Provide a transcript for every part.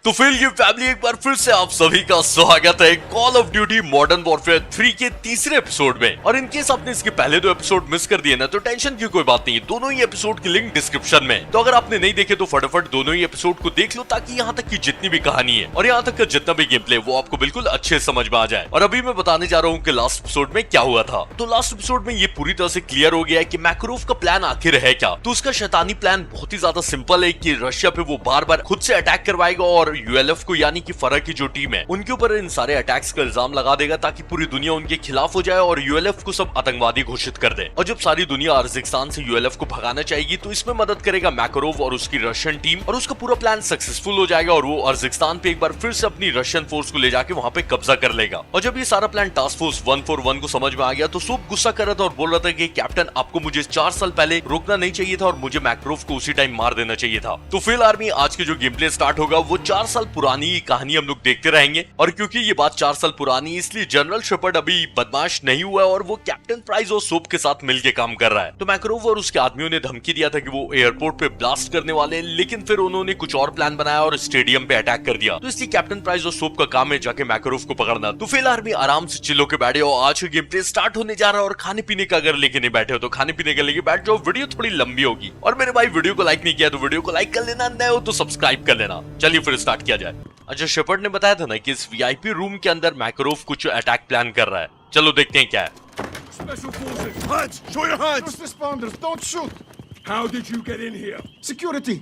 तो फिर ये फैमिली एक बार फिर से आप सभी का स्वागत है call of duty modern warfare 3 के तीसरे एपिसोड में। और इनकेस आपने इसके पहले दो एपिसोड मिस कर दिए ना तो टेंशन की कोई बात नहीं, दोनों ही एपिसोड की लिंक डिस्क्रिप्शन में। तो अगर आपने नहीं देखे तो फटाफट दोनों ही एपिसोड को देख लो ताकि यहाँ तक की जितनी भी कहानी है और यहाँ तक का जितना भी गेम प्ले वो आपको बिल्कुल अच्छे समझ में आ जाए। और अभी मैं बताने जा रहा हूँ कि लास्ट एपिसोड में क्या हुआ था। तो लास्ट एपिसोड में ये पूरी तरह से क्लियर हो गया है कि मैकारोव का प्लान आखिर है क्या। तो उसका शैतानी प्लान बहुत ही ज्यादा सिंपल है कि रशिया पे वो बार बार खुद से अटैक करवाएगा और यूएलएफ को यानी कि फरक की जो टीम है उनके ऊपर इन सारे अटैक्स का इल्जाम लगा देगा ताकि पूरी दुनिया उनके खिलाफ हो जाए और यूएलएफ को सब आतंकवादी घोषित कर दे। और जब सारी दुनिया अर्जिस्तान से यूएलएफ को भगाना चाहेगी तो इसमें मदद करेगा मैकारोव और उसकी रशियन टीम और उसका पूरा प्लान सक्सेसफुल हो जाएगा और वो अर्जिस्तान पे एक बार फिर से अपनी रशियन फोर्स को ले जाके वहां पे कब्जा कर लेगा। और जब ये सारा प्लान टास्क फोर्स 141 को समझ में आ गया तो सूप गुस्सा कर रहा था और बोल रहा था कि कैप्टन आपको मुझे 4 साल पहले रोकना नहीं चाहिए था और मुझे मैकारोव को उसी टाइम मार देना चाहिए था। तो फिर आर्मी आज के जो गेम प्ले स्टार्ट होगा वो 4 साल पुरानी कहानी हम लोग देखते रहेंगे। और क्योंकि ये बात 4 साल पुरानी इसलिए जनरल शेपर्ड अभी बदमाश नहीं हुआ और वो कैप्टन प्राइस और सोप के साथ मिलकर काम कर रहा है। तो मैकारोव और उसके आदमियों ने धमकी दिया था कि वो एयरपोर्ट पे ब्लास्ट करने वाले हैं, लेकिन फिर उन्होंने कुछ और प्लान बनाया और स्टेडियम पे अटैक कर दिया। तो इसलिए कैप्टन प्राइस और सोप का काम है जाके मैकारोव को पकड़ना। तो फिर आर्मी आराम से चिल्लो के बैठे और आज का गेम प्ले स्टार्ट होने जा रहा है। और खाने पीने का अगर लेके नहीं बैठे हो तो खाने पीने का लेके बैठ जाओ, वीडियो थोड़ी लंबी होगी। और मेरे भाई वीडियो को लाइक नहीं किया तो वीडियो को लाइक कर लेना, नए हो तो सब्सक्राइब कर लेना। चलिए फिर स्टार्ट किया जाए। अच्छा, शेपर्ड ने बताया था ना कि इस वीआईपी रूम के अंदर मैकारोव कुछ अटैक प्लान कर रहा है। चलो देखते हैं क्या है। Special forces! Hands! Show your hands! First responders, don't shoot! How did you get in here? Security!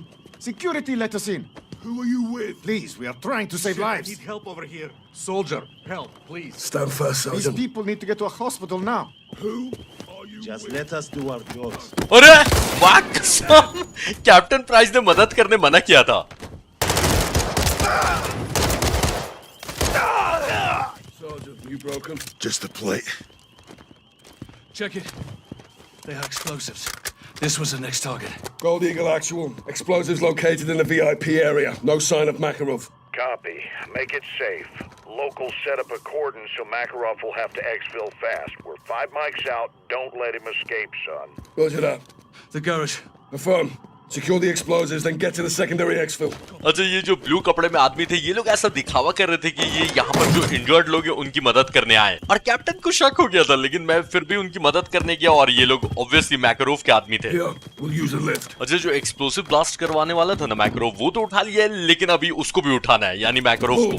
Security let us in. Who are you with? Please, we are trying to save Shit, I lives. need help over here. Soldier, help, please. Stand first, These Sergeant. people need to get to a hospital now. Who are you Just with? let us do our jobs. अरे वाह कसम, captain price ने मदद करने मना किया था। Sergeant, you broken? Just a plate. Check it. They are explosives. This was the next target. Gold Eagle actual. Explosives located in the VIP area. No sign of Makarov. Copy. Make it safe. Locals set up a cordon so Makarov will have to exfil fast. We're 5 mics out. Don't let him escape, son. Roger that. The garage. Affirm. Secure the explosives, then get to the secondary exfil. अच्छा, ये जो blue कपड़े में आदमी थे ये लोग ऐसा दिखावा कर रहे थे कि ये यहाँ पर जो इंजर्ड लोग हैं उनकी मदद करने आए और कैप्टन को शक हो गया था, लेकिन मैं फिर भी उनकी मदद करने गया और ये लोग ऑब्वियसली मैकारोव के आदमी थे। Here, we'll use a lift. अच्छा, जो एक्सप्लोसिव ब्लास्ट करवाने वाला था ना मैकारोव वो तो उठा लिया है, लेकिन अभी उसको भी उठाना है यानी मैकारोव को।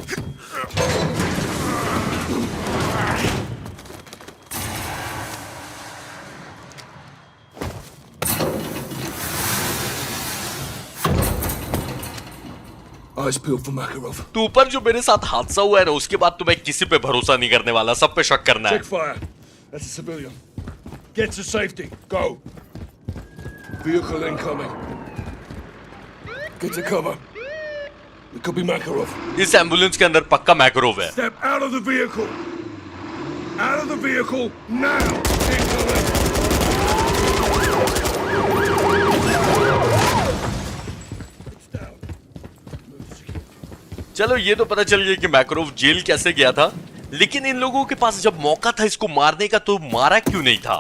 Eyes peeled for Makarov. तो ऊपर जो मेरे साथ हादसा हुआ है ना उसके बाद तो मैं किसी पे भरोसा नहीं करने वाला, सब पे शक करना है। Check fire. That's a civilian. Get to safety. Go. Vehicle incoming. Get to cover. It could be Makarov. इस एम्बुलेंस के अंदर पक्का मैकारोव है। Step out of the vehicle. Out of the vehicle now. Incoming. चलो ये तो पता चल गया कि मैकारोव जेल कैसे गया था, लेकिन इन लोगों के पास जब मौका था इसको मारने का तो मारा क्यों नहीं था?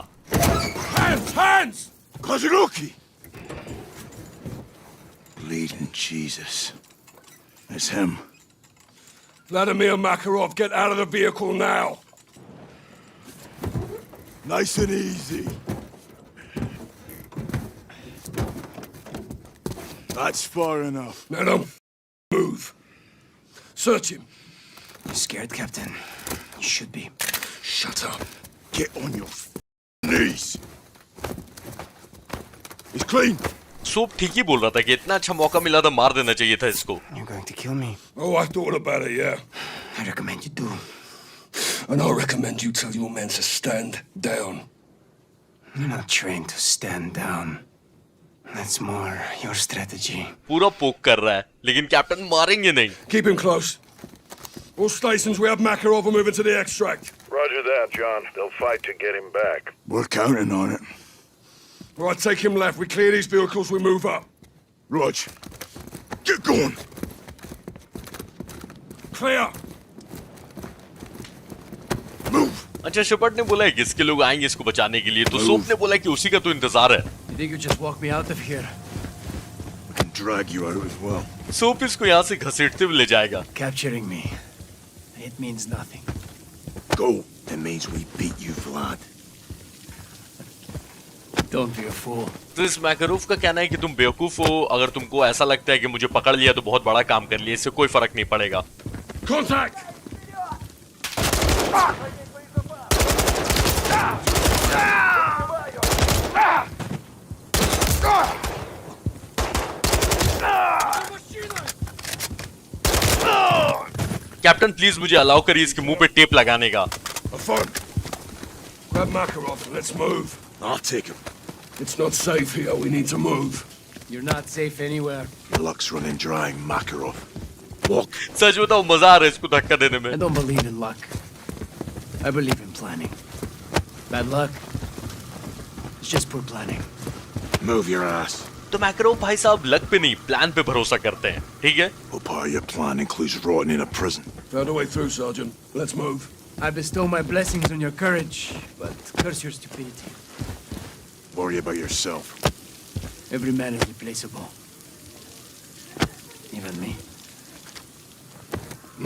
Hands! Hands! Kozuruki! Bleeding Jesus. It's him. Vladimir Makarov, get out of the vehicle now. Nice and easy. That's far enough. Now don't move. Search him. You scared, Captain? You should be. Shut up. Get on your knees. He's clean. Soap ठीक ही बोल रहा था कि इतना अच्छा मौका मिला था मार देना चाहिए था इसको। You're going to kill me. Oh, I thought about it, yeah. I recommend you do. And I recommend you tell your men to stand down. You're not trained to stand down. That's more your strategy. पूरा पोक कर रहा है, लेकिन captain मारेंगे नहीं। Keep him close. All stations, we have Makarov. We're moving to the extract. Roger that, John. They'll fight to get him back. We're counting on it. All right, take him left. We clear these vehicles, we move up. Rog, get going. Clear. Move. अच्छा, shepherd ने बोला है कि इसके लोग आएंगे इसको बचाने के लिए, तो सोप ने बोला कि उसी का तो इंतजार है। You think you just walk me out of here? We can drag you out as well. Soap इसको यहाँ से घसीटते हुए ले जाएगा। Capturing me, it means nothing. Go. It means we beat you, Vlad. Don't be a fool. तो इस मैकरोव का कहना है कि तुम बेवकूफ हो, अगर तुमको ऐसा लगता है कि मुझे पकड़ लिया तो बहुत बड़ा काम कर लिया, इससे कोई फर्क नहीं पड़ेगा। Contact! कैप्टन प्लीज मुझे अलाउ करिए इसके मुंह पे टेप लगाने का। Affirm. Grab Makarov and let's move. I'll take him. It's not safe here. We need to move. You're not safe anywhere. Your luck's running dry, Makarov. Walk. सच बताओ मजा आ रहा है इसको धक्का देने में। I don't believe in luck. I believe in planning. Bad luck. It's just poor planning. Move your ass. तो मैकरोव भाई साहब लक पे नहीं प्लान पे भरोसा करते हैं, ठीक है? Hope part of your plan includes rotting in a prison. Found a way through, Sergeant. Let's move. I bestow my blessings on your courage, but curse your stupidity. Worry about yourself. Every man is replaceable. Even me.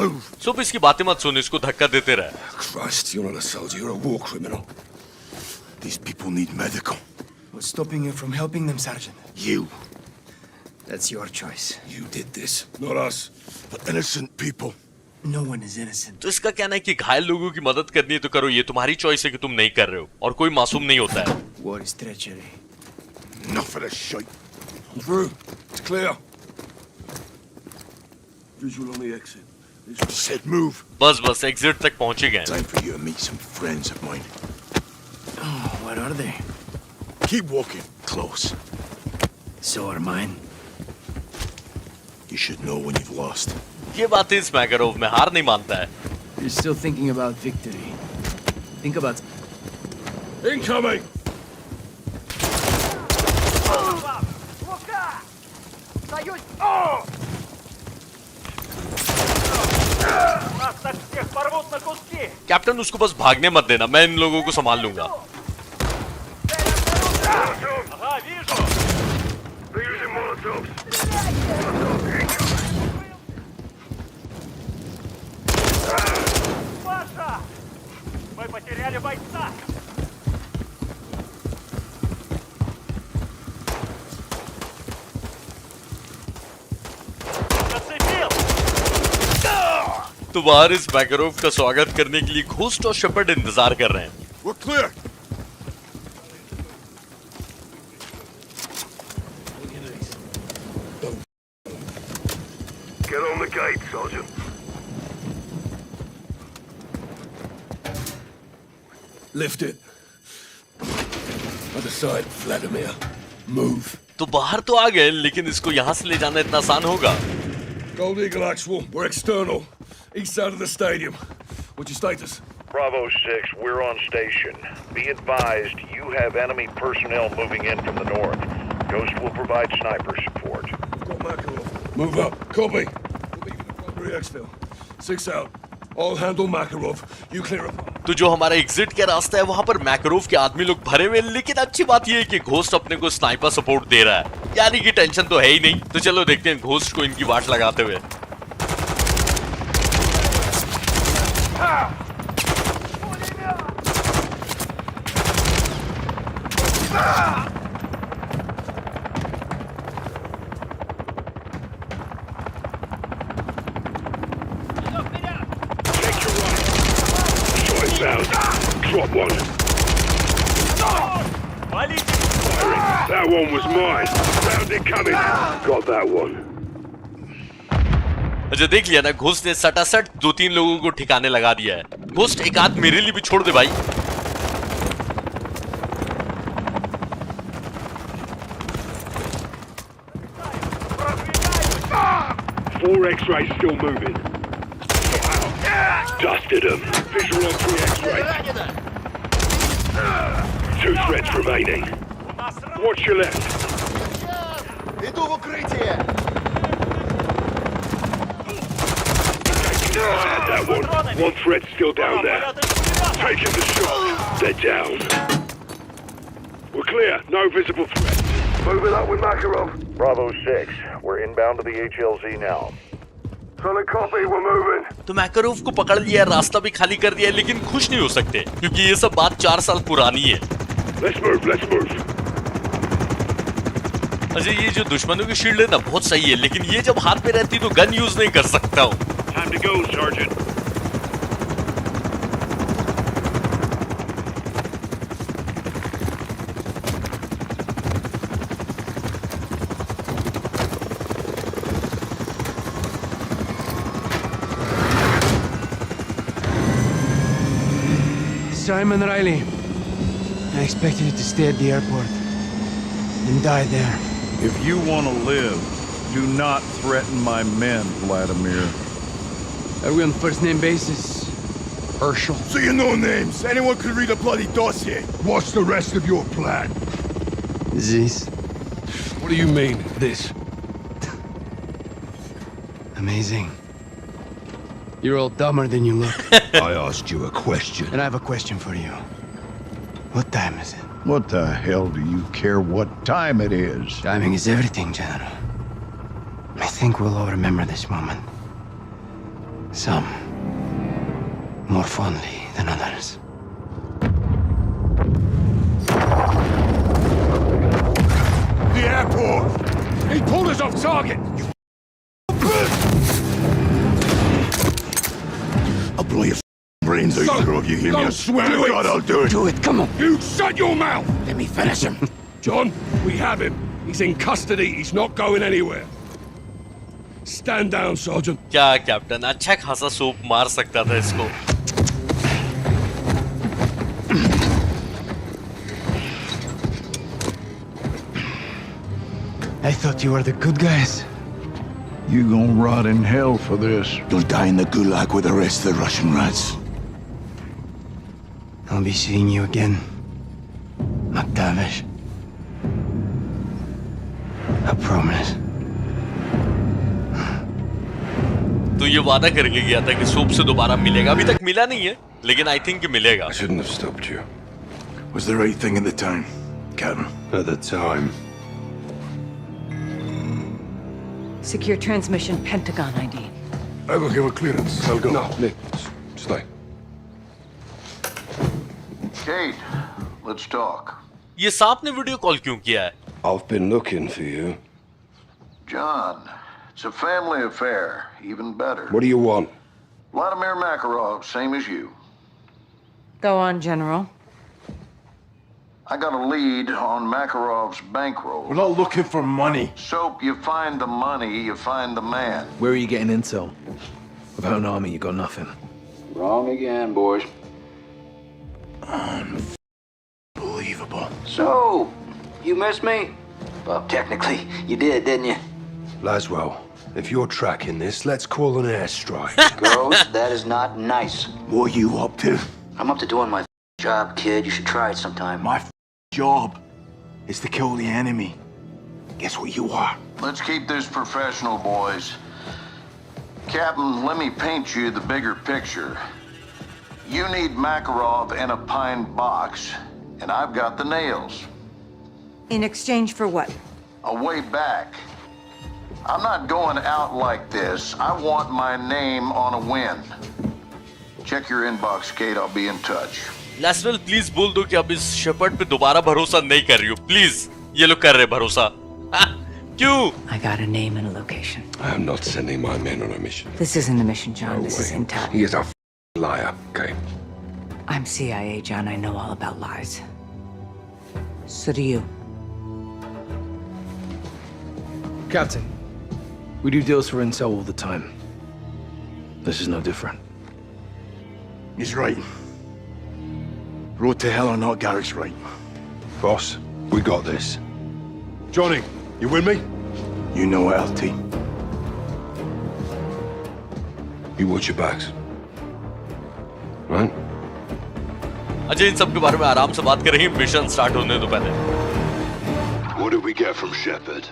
Move. Soap इसकी बातें मत सुन, इसको धक्का देते रहे। Christ, you're not a soldier. You're a war criminal. These people need medical. What's stopping you from helping them, Sergeant? You. That's your choice. You did this, not us. But innocent people. No one is innocent. तो इसका कहना है कि घायल लोगों की मदद करनी है तो करो, ये तुम्हारी चॉइस है कि तुम नहीं कर रहे हो, और कोई मासूम नहीं होता है। War is treachery. Enough of this shite. I'm through. It's clear. Visual on the exit. Said move. बस एग्जिट तक पहुंचे गए। Time for you to meet some friends of mine. Oh, what are they? Keep walking. Close. So are mine. You should know when you've lost. ये बातें इस मैकरोव में हार नहीं मानता है। You're still thinking about victory. Think about... Incoming! Captain उसको बस भागने मत देना, मैं इन लोगों को संभाल लूंगा। Мы потеряли бойца! Зацепил! तो बाहर इस मैकरोव का स्वागत करने के लिए घोस्ट और शेपर्ड इंतजार कर रहे हैं। We're clear. Get on the gate, Sergeant. Lift it. Other side, Vladimir. Move. तो बाहर तो आ गए, लेकिन इसको यहाँ से ले जाना इतना आसान होगा? Gold Eagle Actual, we're external. East side of the stadium. What's your status? Bravo 6, we're on station. Be advised, you have enemy personnel moving in from the north. Ghost will provide sniper support. Got Makarov. Move up. Copy. We'll leave you the primary exfil. 6 out. I'll handle Makarov. You clear up. तो जो हमारा exit का रास्ता है वहां पर मैकरोव के आदमी लोग भरे हुए, लेकिन अच्छी बात यह है कि घोस्ट अपने को स्नाइपर सपोर्ट दे रहा है, यानी कि टेंशन तो है ही नहीं। तो चलो देखते हैं घोस्ट को इनकी वाट लगाते हुए। Drop one. That one was mine. Found it coming. Got that one. अच्छा देख लिया ना, घोस्ट ने सटासट 2-3 लोगों को ठिकाने लगा दिया है। घोस्ट एक आध मेरे लिए भी छोड़ दे भाई। Four X-rays still moving. Dusted them. Visual on 3 X-rays. 2 threats remaining. Watch your left. Had that one. One threat still down there. Taking the shot. They're down. We're clear. No visible threat. Moving up with Makarov. Bravo 6, we're inbound to the HLZ now. Solid copy, we're moving. तो मैकारोव को पकड़ लिया, रास्ता भी खाली कर दिया, लेकिन खुश नहीं हो सकते क्योंकि ये सब बात 4 साल पुरानी है। Let's move, let's move. Ajay ये जो दुश्मनों की शील्ड है ना बहुत सही है, लेकिन ये जब हाथ में रहती तो गन यूज नहीं कर सकता हूँ। Time to go, Sergeant. Simon Riley. I expected you to stay at the airport and die there. If you want to live, do not threaten my men, Vladimir. Are we on first-name basis? Herschel. So you know names. Anyone could read a bloody dossier. What's the rest of your plan? This. What do you mean, this? Amazing. You're all dumber than you look. I asked you a question. And I have a question for you. What time is it? What the hell do you care what time it is? Timing is everything, General. I think we'll all remember this moment. Some more fondly than others. The airport! He pulled us off target! I'll blow your brains out, Grove, you hear me? I swear to God I'll do it! Do it, come on. You shut your mouth! Let me finish him. John, we have him. He's in custody. He's not going anywhere. Stand down, Sergeant. क्या captain अच्छा खासा soap मार सकता था इसको। I thought you were the good guys. You gonna rot in hell for this. You'll die in the gulag with the rest of the Russian rats. I'll be seeing you again, McTavish. I promise. तो ये वादा करके गया था कि soap से दोबारा मिलेगा, अभी तक मिला नहीं है, लेकिन आई थिंक मिलेगा। I shouldn't have stopped you. Was the right thing at the time, Captain? At the time. Secure transmission, Pentagon ID. I will give a clearance. I'll go. No, Nick, stay. Kate, let's talk. ये सांप ने video call क्यों किया है? I've been looking for you. John, it's a family affair. Even better. What do you want? Vladimir Makarov, same as you. Go on, General. I got a lead on Makarov's bankroll. We're not looking for money. Soap, you find the money, you find the man. Where are you getting intel? Without an army, you got nothing. Wrong again, boys. Unbelievable. So, you missed me? Well, technically, you did, didn't you? Laswell, if you're tracking this, let's call an airstrike. Ghost, that is not nice. What are you up to? I'm up to doing my job, kid. You should try it sometime. My job is to kill the enemy. Guess what you are? Let's keep this professional, boys. Captain, let me paint you the bigger picture. You need Makarov in a pine box, and I've got the nails. In exchange for what? A way back. I'm not going out like this. I want my name on a win. Check your inbox, Kate. I'll be in touch. Lasswell please बोल दो कि अब इस shepherd पे दोबारा भरोसा नहीं कर रही हो, प्लीज। ये लोग कर रहे भरोसा। क्यों? I got a name and a location. I am not sending my men on a mission. This isn't a mission, John. This is intel. He is a liar, okay? I'm CIA, John. I know all about lies. So do you. Captain, we do deals for intel all the time. This is no different. He's right. Road to hell or not, Garrick's right. Boss, we got this. Johnny, you with me? You know it, LT. You watch your backs. Right? Ajay इन सब के बारे में आराम से बात करेंगे, mission start होने दो पहले। What did we get from Shepard?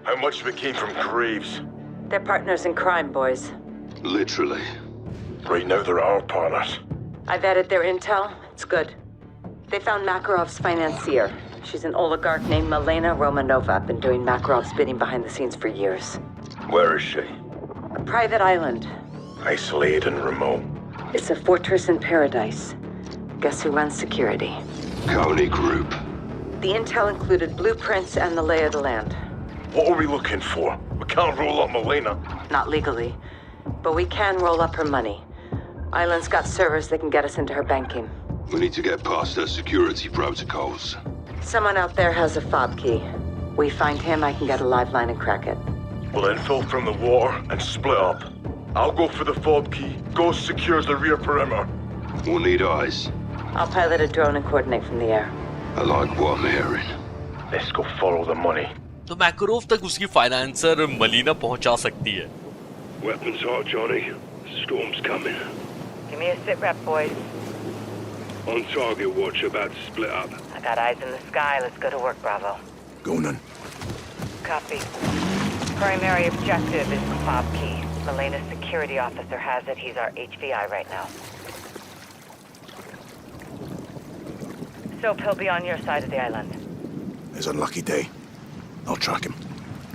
How much of it came from Graves? They're partners in crime, boys. Literally. Right now they're our partners. I vetted their intel. It's good. They found Makarov's financier. She's an oligarch named Milena Romanova. Been doing Makarov's bidding behind the scenes for years. Where is she? A private island. Isolated and remote. It's a fortress in paradise. Guess who runs security? Coney Group. The intel included blueprints and the lay of the land. What are we looking for? We can't roll up Milena. Not legally, but we can roll up her money. Island's got servers that can get us into her banking. We need to get past their security protocols. Someone out there has a fob key. We find him, I can get a live line and crack it. We'll infill from the water and split up. I'll go for the fob key. Ghost secures the rear perimeter. We'll need eyes. I'll pilot a drone and coordinate from the air. I like what I'm hearing. Let's go follow the money. तो मैकरोव तक उसकी financer मलीना पहुंचा सकती है। Weapons hot, Johnny. Storm's coming. Give me a sit rep, boys. On target watch, about to split up. I got eyes in the sky. Let's go to work, Bravo. Going on. Copy. Primary objective is the fob key. Milena's security officer has it. He's our HVI right now. Soap, he'll be on your side of the island. It's an unlucky day. I'll track him.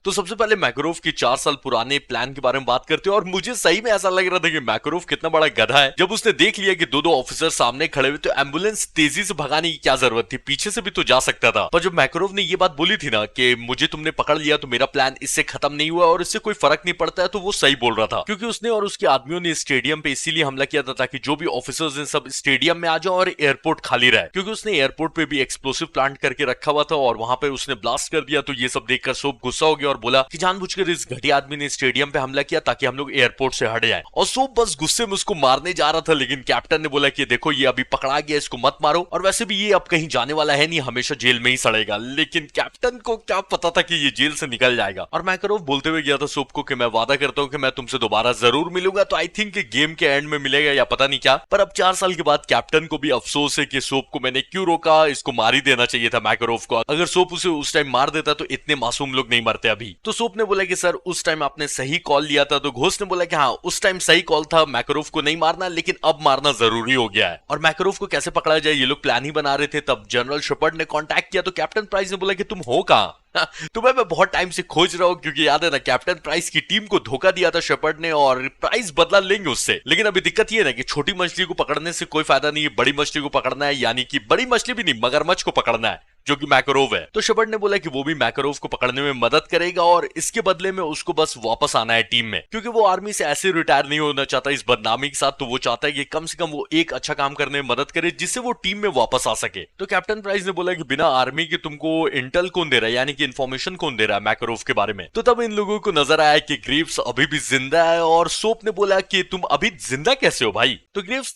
तो सबसे पहले मैकरोव की 4 साल पुराने plan के बारे में बात करते हैं और मुझे सही में ऐसा लग रहा था कि मैकरोव कितना बड़ा गधा है। जब उसने देख लिया कि दो ऑफिसर सामने खड़े हुए तो एम्बुलेंस तेजी से भगाने की क्या जरूरत थी, पीछे से भी तो जा सकता था। पर जब मैकरोव ने ये बात बोली थी ना कि मुझे तुमने पकड़ लिया तो मेरा प्लान इससे खत्म नहीं हुआ और इससे कोई फर्क नहीं पड़ता है, तो वो सही बोल रहा था। क्योंकि उसने और उसके आदमियों ने स्टेडियम पे इसीलिए हमला किया था ताकि जो भी ऑफिसर्स हैं सब स्टेडियम में आ जाओ और एयरपोर्ट खाली रहे, क्योंकि उसने एयरपोर्ट पे भी एक्सप्लोसिव प्लांट करके रखा हुआ था और वहां पे उसने ब्लास्ट कर दिया। तो ये सब देखकर सोप गुस्सा हो गया और बोला कि जानबूझकर इस घटिया आदमी ने स्टेडियम पे हमला किया ताकि हम लोग एयरपोर्ट से हट जाएं। और सोप बस गुस्से में उसको मारने जा रहा था, लेकिन कैप्टन ने बोला कि देखो ये अभी पकड़ा गया, इसको मत मारो, और वैसे भी ये अब कहीं जाने वाला है नहीं, हमेशा जेल में ही सड़ेगा। लेकिन कैप्टन को क्या पता था कि ये जेल से निकल जाएगा। और मैकरोव बोलते हुए गया था सोप को कि मैं वादा करता हूं कि मैं तुमसे दोबारा जरूर मिलूंगा। तो आई थिंक गेम के एंड में मिलेगा या पता नहीं क्या, पर अब 4 साल के बाद कैप्टन को भी अफसोस है कि सोप को मैंने क्यों रोका, इसको मार ही देना चाहिए था मैकरोव को। अगर सोप उसे उस टाइम मार देता तो इतने मासूम लोग नहीं मरते अभी। तो सोप ने बोला कि सर उस टाइम आपने सही कॉल लिया था। तो घोस्ट ने बोला कि हाँ उस टाइम सही कॉल था, मैकरोव को नहीं मारना, लेकिन अब मारना जरूरी हो गया है। और मैकरोव को कैसे पकड़ा जाए ये लोग प्लान ही बना रहे थे। तब जनरल शेपर्ड ने कांटेक्ट किया तो कैप्टन प्राइस ने बोला कि तुम हो कहाँ? तुम्हें मैं बहुत टाइम से खोज रहा हूं, क्योंकि याद है ना कैप्टन प्राइस की टीम को धोखा दिया था शेपर्ड ने और प्राइस बदला लेंगे उससे। लेकिन अभी दिक्कत ये है ना कि छोटी मछली को पकड़ने से कोई फायदा नहीं है, बड़ी मछली को पकड़ना है, यानी कि बड़ी मछली भी नहीं मगरमच्छ को पकड़ना है जो कि मैकरोव है। तो शेपर्ड ने बोला कि वो भी मैकरोव को पकड़ने में मदद करेगा और इसके बदले में उसको बस वापस आना है टीम में, क्योंकि वो आर्मी से ऐसे रिटायर नहीं होना चाहता इस बदनामी के साथ। तो वो चाहता है कि कम से कम वो एक अच्छा काम करने में मदद करे जिससे वो टीम में वापस आ सके। तो कैप्टन प्राइस ने बोला कि बिना आर्मी के तुमको इंटेल कौन दे रहा है, यानी कि इन्फॉर्मेशन कौन दे रहा है मैकरोव के बारे में। तो तब इन लोगों को नजर आया कि ग्रीव्स अभी भी जिंदा है और सोप ने बोला कि तुम अभी जिंदा कैसे हो भाई? तो ग्रीव्स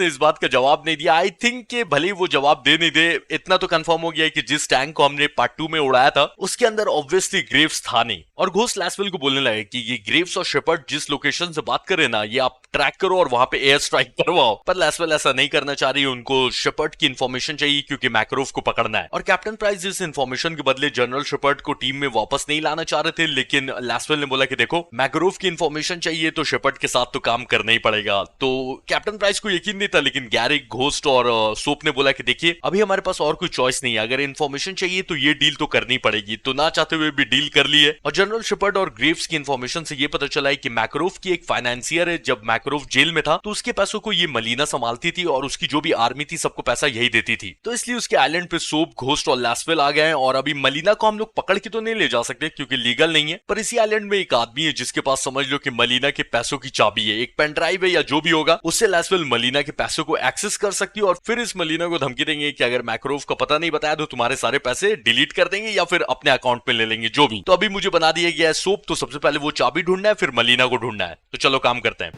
ने इस बात का जवाब नहीं दिया। आई थिंक कि भले वो जवाब दे नहीं दे, इतना तो कंफर्म हो गया कि जिस टैंक को हमने पार्ट 2 में उड़ाया था उसके अंदर ऑब्वियसली ग्रेव्स था नहीं। और घोस्ट लैसवेल को बोलने लगे कि ये ग्रेव्स और शेपर्ड जिस लोकेशन से बात कर रहे ना, ये आप ट्रैक करो और वहां पे एयर स्ट्राइक करवाओ। पर लैसवेल ऐसा नहीं करना चाह रही है, उनको शेपर्ड की इंफॉर्मेशन चाहिए क्योंकि मैकरोव को पकड़ना है। और कैप्टन प्राइस इस इंफॉर्मेशन के बदले जनरल शेपर्ड को टीम में वापस नहीं लाना चाह रहे थे, लेकिन लैसवेल ने बोला कि देखो मैकरोव की इंफॉर्मेशन चाहिए तो शेपर्ड के साथ तो काम करना ही पड़ेगा। तो कैप्टन प्राइस को यकीन नहीं था, लेकिन गैरिक, घोस्ट और सोप ने बोला कि देखिए अभी हमारे पास और कोई चॉइस नहीं है, अगर इंफॉर्मेशन चाहिए तो ये डील तो करनी पड़ेगी। तो ना चाहते हुए भी डील कर ली है। और जनरल शेपर्ड और ग्रेव्स की इंफॉर्मेशन से ये पता चला है कि मैकरोव की एक फाइनेंसियर है। जब मैकरोव जेल में था तो उसके पैसों को ये मलीना संभालती थी और उसकी जो भी आर्मी थी सबको पैसा यही देती थी। तो इसलिए उसके आइलैंड पे सोप, घोस्ट और लैसवेल आ गए। और अभी मलीना को हम लोग पकड़ के तो नहीं ले जा सकते क्योंकि लीगल नहीं है, पर इसी आइलैंड में एक आदमी है जिसके पास समझ लो कि मलीना के पैसों की चाबी है, एक पेन ड्राइव है या जो भी होगा, उससे लैसवेल मलीना के पैसों को एक्सेस कर सकती है और फिर इस मलीना को धमकी देंगे कि अगर मैकरोव का पता नहीं बताया तो तुम्हारे सारे पैसे डिलीट कर देंगे या फिर अपने अकाउंट में ले लेंगे, जो भी। तो अभी मुझे बना दिया गया है सोप, तो सबसे पहले वो चाबी ढूंढना है, फिर मलीना को ढूंढना है। तो चलो काम करते हैं।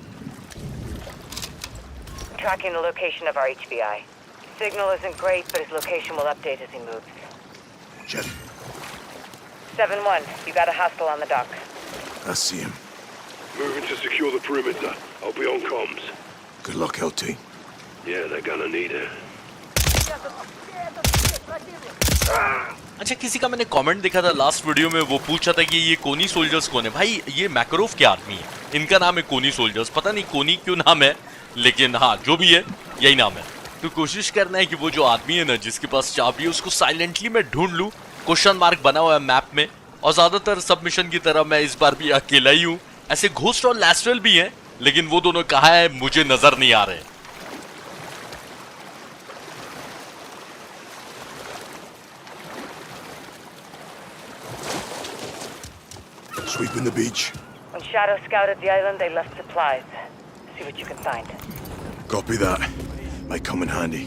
Tracking the location of our HVI. Signal isn't great, but his location will update as he moves. Jet, 7-1, you got a hostile on the dock. I see him. Moving to secure the perimeter. I'll be on comms. Good luck, LT. Yeah, they're gonna need it. अच्छा, किसी का मैंने comment देखा था last video में, वो पूछा था कि ये कोनी सोल्जर्स कौन है। भाई ये मैकरोव के आदमी है, इनका नाम है कोनी सोल्जर्स। पता नहीं कोनी क्यों नाम है, लेकिन हाँ जो भी है यही नाम है। तो कोशिश करना है कि वो जो आदमी है ना जिसके पास चाबी है उसको साइलेंटली मैं ढूंढ लूं। क्वेश्चन मार्क बना हुआ है मैप में, और ज्यादातर सब मिशन की तरह मैं इस बार भी अकेला ही हूँ। ऐसे घोस्ट और लैस्ट्रेल भी हैं, लेकिन वो दोनों कहाँ है मुझे नजर नहीं आ रहे। Sweeping the beach. When Shadow scouted the island, they left supplies. See what you can find. Copy that. Might come in handy.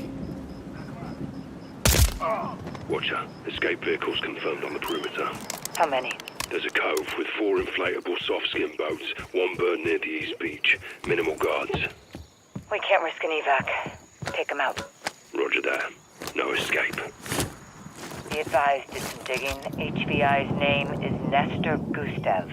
Watcher, escape vehicles confirmed on the perimeter. How many? There's a cove with 4 inflatable soft-skin boats, one burned near the east beach. Minimal guards. We can't risk an evac. Take them out. Roger that. No escape. Be advised, did some digging. HVI's name is Nestor Gustav.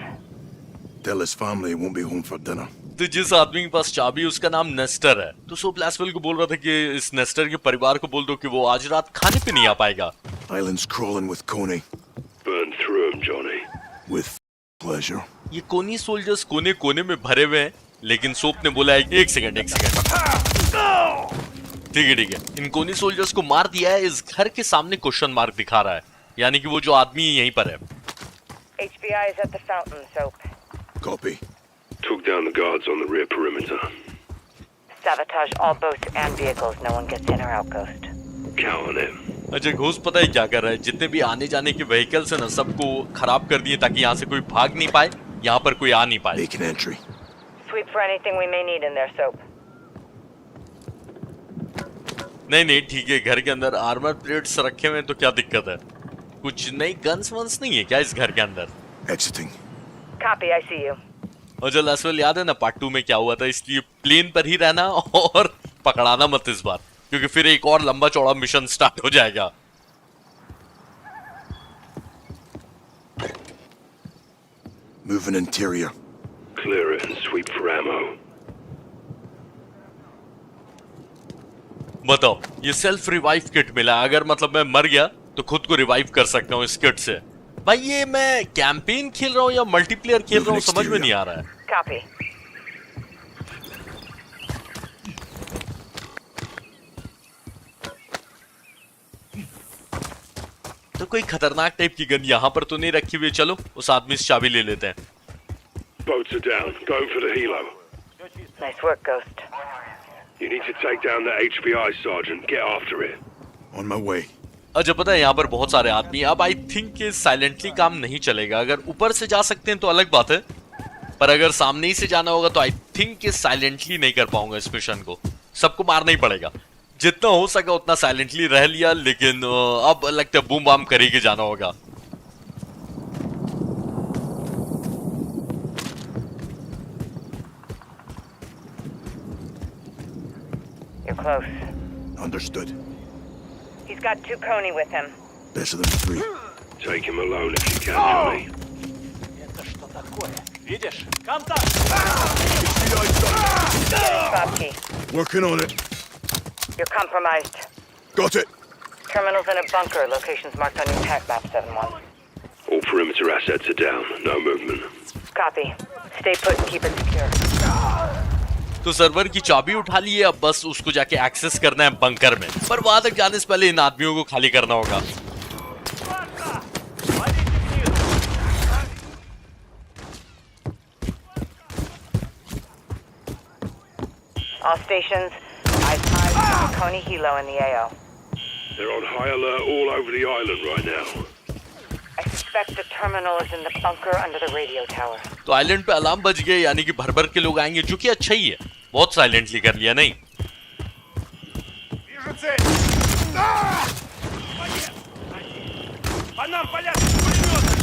Tell his family he won't be home for dinner. तो जिस आदमी के पास चाबी है उसका नाम Nestor है। तो सोप लैसवेल को बोल रहा था कि इस नेस्टर के परिवार को बोल दो कि वो आज रात खाने पे नहीं आ पाएगा। Island's crawling with Coney. Burn through 'em, Johnny. With pleasure. ये कोनी सोल्जर्स कोने कोने में भरे हुए हैं, लेकिन सोप ने बोला है एक सेकंड। ठीक है, इन कोनी सोल्जर्स को मार दिया है। इस घर के सामने क्वेश्चन मार्क दिखा रहा है, यानी कि वो जो आदमी यहीं पर है। HVI is at the fountain, Soap. Copy. Took down the guards on the rear perimeter. Sabotage all boats and vehicles. No one gets in or out, Ghost. Count on it. अच्छा, घोस्ट पता है क्या कर रहा है? जितने भी आने जाने के व्हीकल्स हैं ना, सबको खराब कर दिए ताकि यहाँ से कोई भाग नहीं पाए, यहाँ पर कोई आ नहीं पाए। Make an entry. Sweep for anything we may need in there, Soap. नहीं ठीक है, घर के अंदर आर्मर प्लेट्स रखे हुए हैं तो क्या दिक्कत है? कुछ नई गन्स वन्स नहीं है क्या इस घर के अंदर? Exiting. Copy, I see you. और जो लैसवेल याद है ना पार्ट 2 में क्या हुआ था, इसलिए प्लेन पर ही रहना और पकड़ाना मत इस बार, क्योंकि फिर एक और लंबा चौड़ा मिशन स्टार्ट हो जाएगा। Moving interior. Clear it and sweep for ammo. बताओ, ये सेल्फ रिवाइव किट मिला। अगर मतलब मैं मर गया तो खुद को रिवाइव कर सकता हूँ इस किट से। भाई ये मैं कैंपेन खेल रहा हूँ या मल्टीप्लेयर खेल रहा हूँ समझ में नहीं आ रहा है। Copy. तो कोई खतरनाक टाइप की गन यहाँ पर तो नहीं रखी हुई। चलो उस आदमी से चाबी ले लेते हैं। Boats are down. Going for the helo. Nice work, Ghost. You need to take down the HVI sergeant. Get after it. On my way. अच्छा, पता है यहाँ पर बहुत सारे आदमी। अब आई थिंक कि साइलेंटली काम नहीं चलेगा। अगर ऊपर से जा सकते हैं तो अलग बात है, पर अगर सामने ही से जाना होगा तो आई थिंक कि साइलेंटली नहीं कर पाऊंगा इस मिशन को। सबको मारना ही पड़ेगा। जितना हो सका उतना साइलेंटली रह लिया, लेकिन अब लगता है बूम बाम कर के जाना होगा। You're close. Understood. He's got 2 Coney with him. Better than 3. Take him alone if you can, Johnny. Это что такое? Видишь? Контакт! Bob key. Working on it. You're compromised. Got it. Terminal's in a bunker. Location's marked on your tac map, 7-1. All perimeter assets are down. No movement. Copy. Stay put and keep it secure. तो server की चाबी उठा ली है, अब बस उसको जाके access करना है बंकर में। पर वहां तक जाने से पहले इन आदमियों को खाली करना होगा। All stations, eyes high, Coney Hilo in the AO. They're on high alert all over the island right now. I suspect the terminal is in the bunker under the radio tower. तो island पे alarm बज गए, यानी कि भर भर के लोग आएंगे, जो कि अच्छा ही है। बहुत साइलेंटली कर लिया नहीं। По нам палят пулеметы!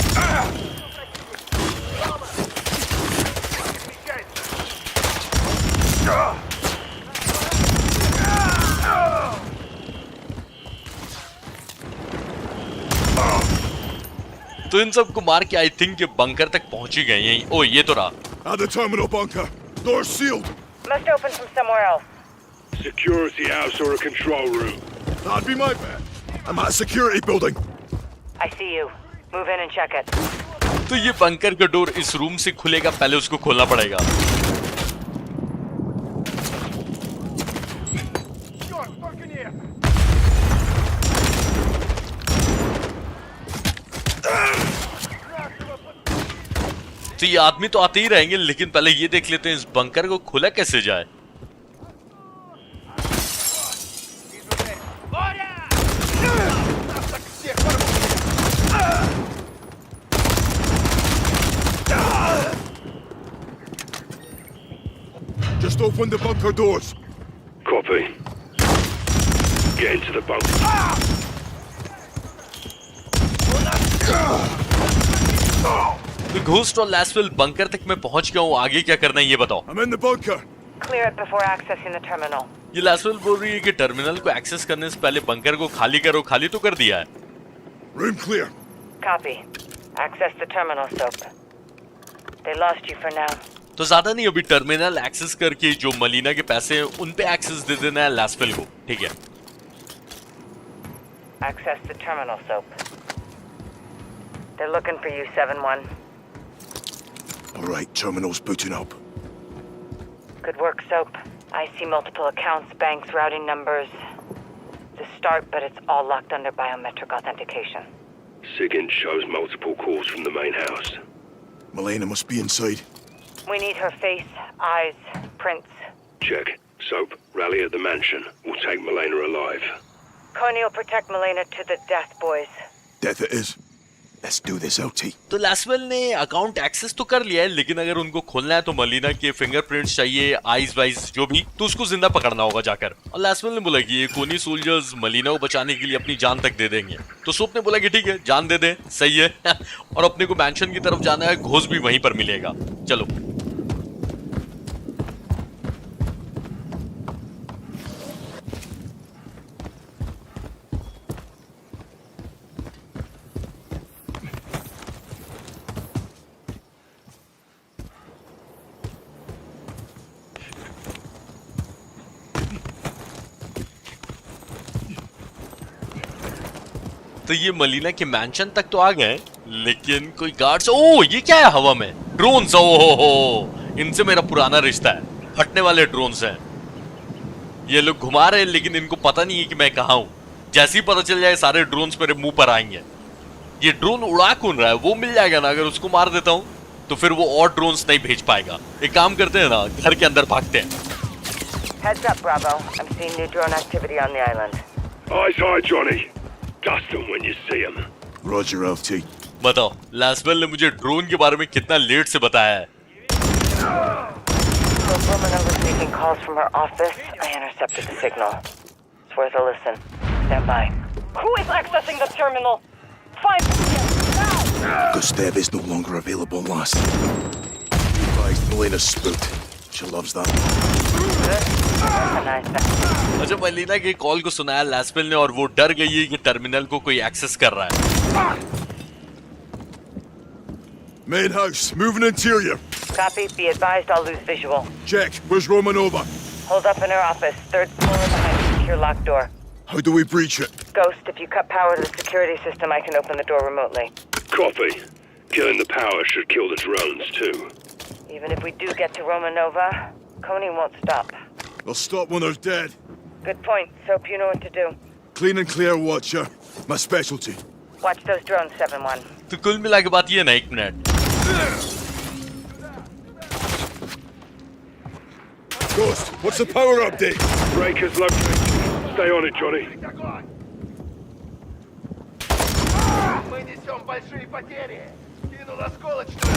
तो इन सबको मार के आई थिंक ये बंकर तक पहुंच ही गए हैं। ओ ये तो रहा। At the terminal bunker. Doors sealed. Must open from somewhere else. Security house or a control room. That'd be my bet. I'm at a security building. I see you. Move in and check it. तो ये bunker का door इस room से खुलेगा, पहले उसको खोलना पड़ेगा। You're fucking तो ये आदमी तो आते ही रहेंगे, लेकिन पहले ये देख लेते हैं इस बंकर को खुला कैसे जाए। Just open the bunker doors. Copy. Get into the bunker. तो घोस्ट और लैसवेल बंकर तक मैं पहुंच गया हूँ, आगे क्या करना है ये बताओ। I'm in the bunker. Clear it before accessing the terminal. ये लैसवेल बोल रही है कि टर्मिनल को एक्सेस करने से पहले बंकर को खाली करो। खाली तो कर दिया है। Room clear. Copy. Access the terminal, Soap. They lost you for now. तो ज्यादा नहीं, अभी टर्मिनल एक्सेस करके जो मलीना के पैसे हैं उन पे एक्सेस दे देना है लैसवेल को, ठीक है। Access the terminal, Soap. They're looking for you, 7-1. All right, terminal's booting up. Good work, Soap. I see multiple accounts, banks, routing numbers. It's a start, but it's all locked under biometric authentication. SIGINT shows multiple calls from the main house. Milena must be inside. We need her face, eyes, prints. Check. Soap, rally at the mansion. We'll take Milena alive. Coney will protect Milena to the death, boys. Death it is. Let's do this, LT. तो लैसवेल ने account access तो कर लिया है, लेकिन अगर उनको खोलना है तो मलीना के फिंगरप्रिंट्स चाहिए, आईज वाइज जो भी, तो उसको जिंदा पकड़ना होगा जाकर। और लैसवेल ने बोला कि ये कोनी सोल्जर्स मलीना को बचाने के लिए अपनी जान तक दे देंगे। तो सोप ने बोला कि ठीक है, जान दे दे, सही है। और अपने को मैंशन की तरफ जाना है, घोष भी वहीं पर मिलेगा। चलो। तो ये मलीना के मैंशन तक तो आ गए, लेकिन कोई गार्ड्स, ओ ये क्या है हवा में? ड्रोन्स, हो इनसे मेरा पुराना रिश्ता है, फटने वाले ड्रोन्स हैं। ये लोग घुमा रहे हैं, लेकिन इनको पता नहीं है कि मैं कहाँ हूँ। जैसे ही पता चल जाए सारे ड्रोन्स मेरे मुंह पर आएंगे। ये ड्रोन उड़ा कौन रहा है? वो मिल जाएगा ना, अगर उसको मार देता हूँ तो फिर वो और ड्रोन्स नहीं भेज पाएगा। एक काम करते हैं ना, घर के अंदर भागते हैं। Heads up, Bravo. I'm seeing new drone activity on the island. Eyes high, Johnny. Dust them when you see them. Roger, LT. बताओ, लैसवेल ने मुझे ड्रोन के बारे में कितना लेट से बताया है। So Romanova was making calls from her office. I intercepted the signal. It's worth a listen. Stand by. Who is accessing the terminal? Find now! Gustev is no longer available, lass. Advised Milena's spooked. She loves that. Recognize that. अच्छा, मलीना के call को सुनाया लैसवेल ने और वो डर गई है कि टर्मिनल को कोई एक्सेस कर रहा है। Main house, moving interior. Copy. Be advised I'll lose visual. Check. Where's Romanova? Hold up in her office. Third floor behind the secure locked door. How do we breach it? Ghost, if you cut power to the security system, I can open the door remotely. Copy. Killing the power should kill the drones, too. Even if we do get to Romanova, Coney won't stop. They'll stop when they're dead. Good point. Soap, you know what to do. Clean and clear, Watcher. My specialty. Watch those drones, 7-1. तो कुल मिला के बात ये ना, एक minute. Ghost, what's the power update? Breakers located. Stay on it, Johnny. Мы несем большие потери. Кинул осколочную.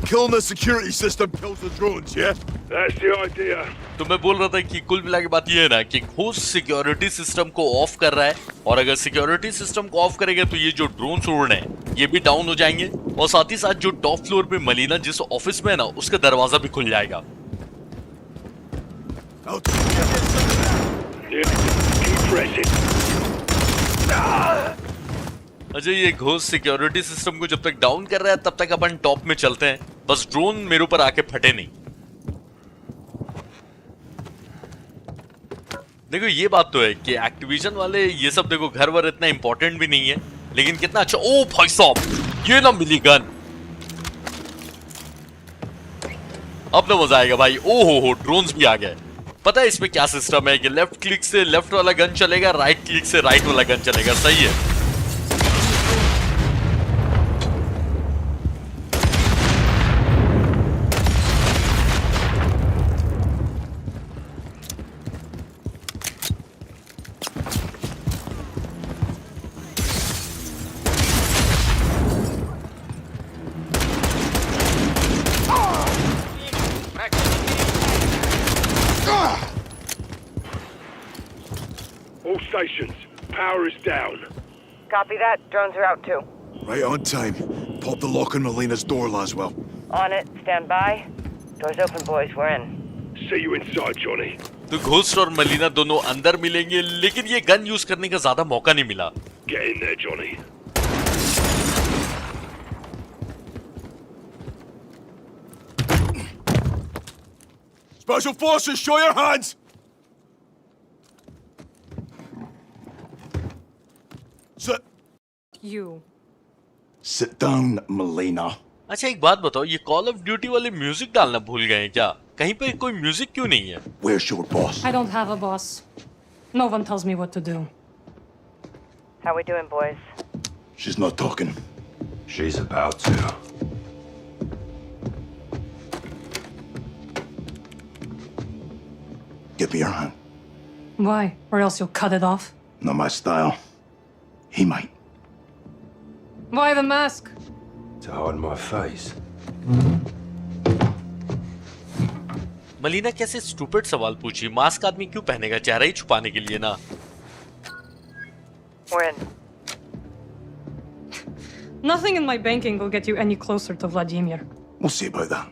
Killing the security system kills the drones, yeah? That's the idea. तो मैं बोल रहा था कि कुल मिला के बात ये है ना कि घोस्ट सिक्योरिटी सिस्टम को ऑफ कर रहा है, और अगर सिक्योरिटी सिस्टम को ऑफ करेगा तो ये जो ड्रोन्स उड़ रहे हैं ये भी डाउन हो जाएंगे, और साथ ही साथ जो टॉप फ्लोर पे मलीना जिस ऑफिस में है ना उसका दरवाजा भी खुल जाएगा। Keep pressing. अच्छा, ये घोस्ट सिक्योरिटी सिस्टम को जब तक डाउन कर रहा है तब तक अपन टॉप में चलते हैं, बस ड्रोन मेरे ऊपर आके फटे नहीं। देखो ये बात तो है कि एक्टिविजन वाले ये सब, देखो घर वर इतना इंपॉर्टेंट भी नहीं है, लेकिन कितना अच्छा। ओ भाई साहब, ये ना मिली गन, अब तो मजा आएगा भाई। ओ हो, ड्रोन्स भी आ गए। पता है इसमें क्या सिस्टम है कि लेफ्ट क्लिक से लेफ्ट वाला गन चलेगा, राइट क्लिक से राइट वाला गन चलेगा, सही है। stations. Power is down. Copy that. Drones are out too. Right on time. Pop the lock on Melina's door, Laswell. On it. Stand by. Doors open, boys. We're in. See you inside, Johnny. तो ghost और मलीना दोनों अंदर मिलेंगे, लेकिन ये gun use करने का ज्यादा मौका नहीं मिला। Get in there, Johnny. Special Forces, show your hands! Sit. You. Sit down, Melina. अच्छा एक बात बताओ, ये कॉल ऑफ ड्यूटी वाले म्यूजिक डालना भूल गए हैं क्या? कहीं पे कोई म्यूजिक क्यों नहीं है? Where's your boss? I don't have a boss. No one tells me what to do. How we doing, boys? She's not talking. She's about to. Give me your hand. Why? Or else you'll cut it off. Not my style. He might. Why the mask? To hide my face. मलीना कैसे stupid सवाल पूछी? Mask आदमी क्यों पहनेगा? चेहरा ही छुपाने के लिए ना। We're in. Nothing in my banking will get you any closer to Vladimir. We'll see about that.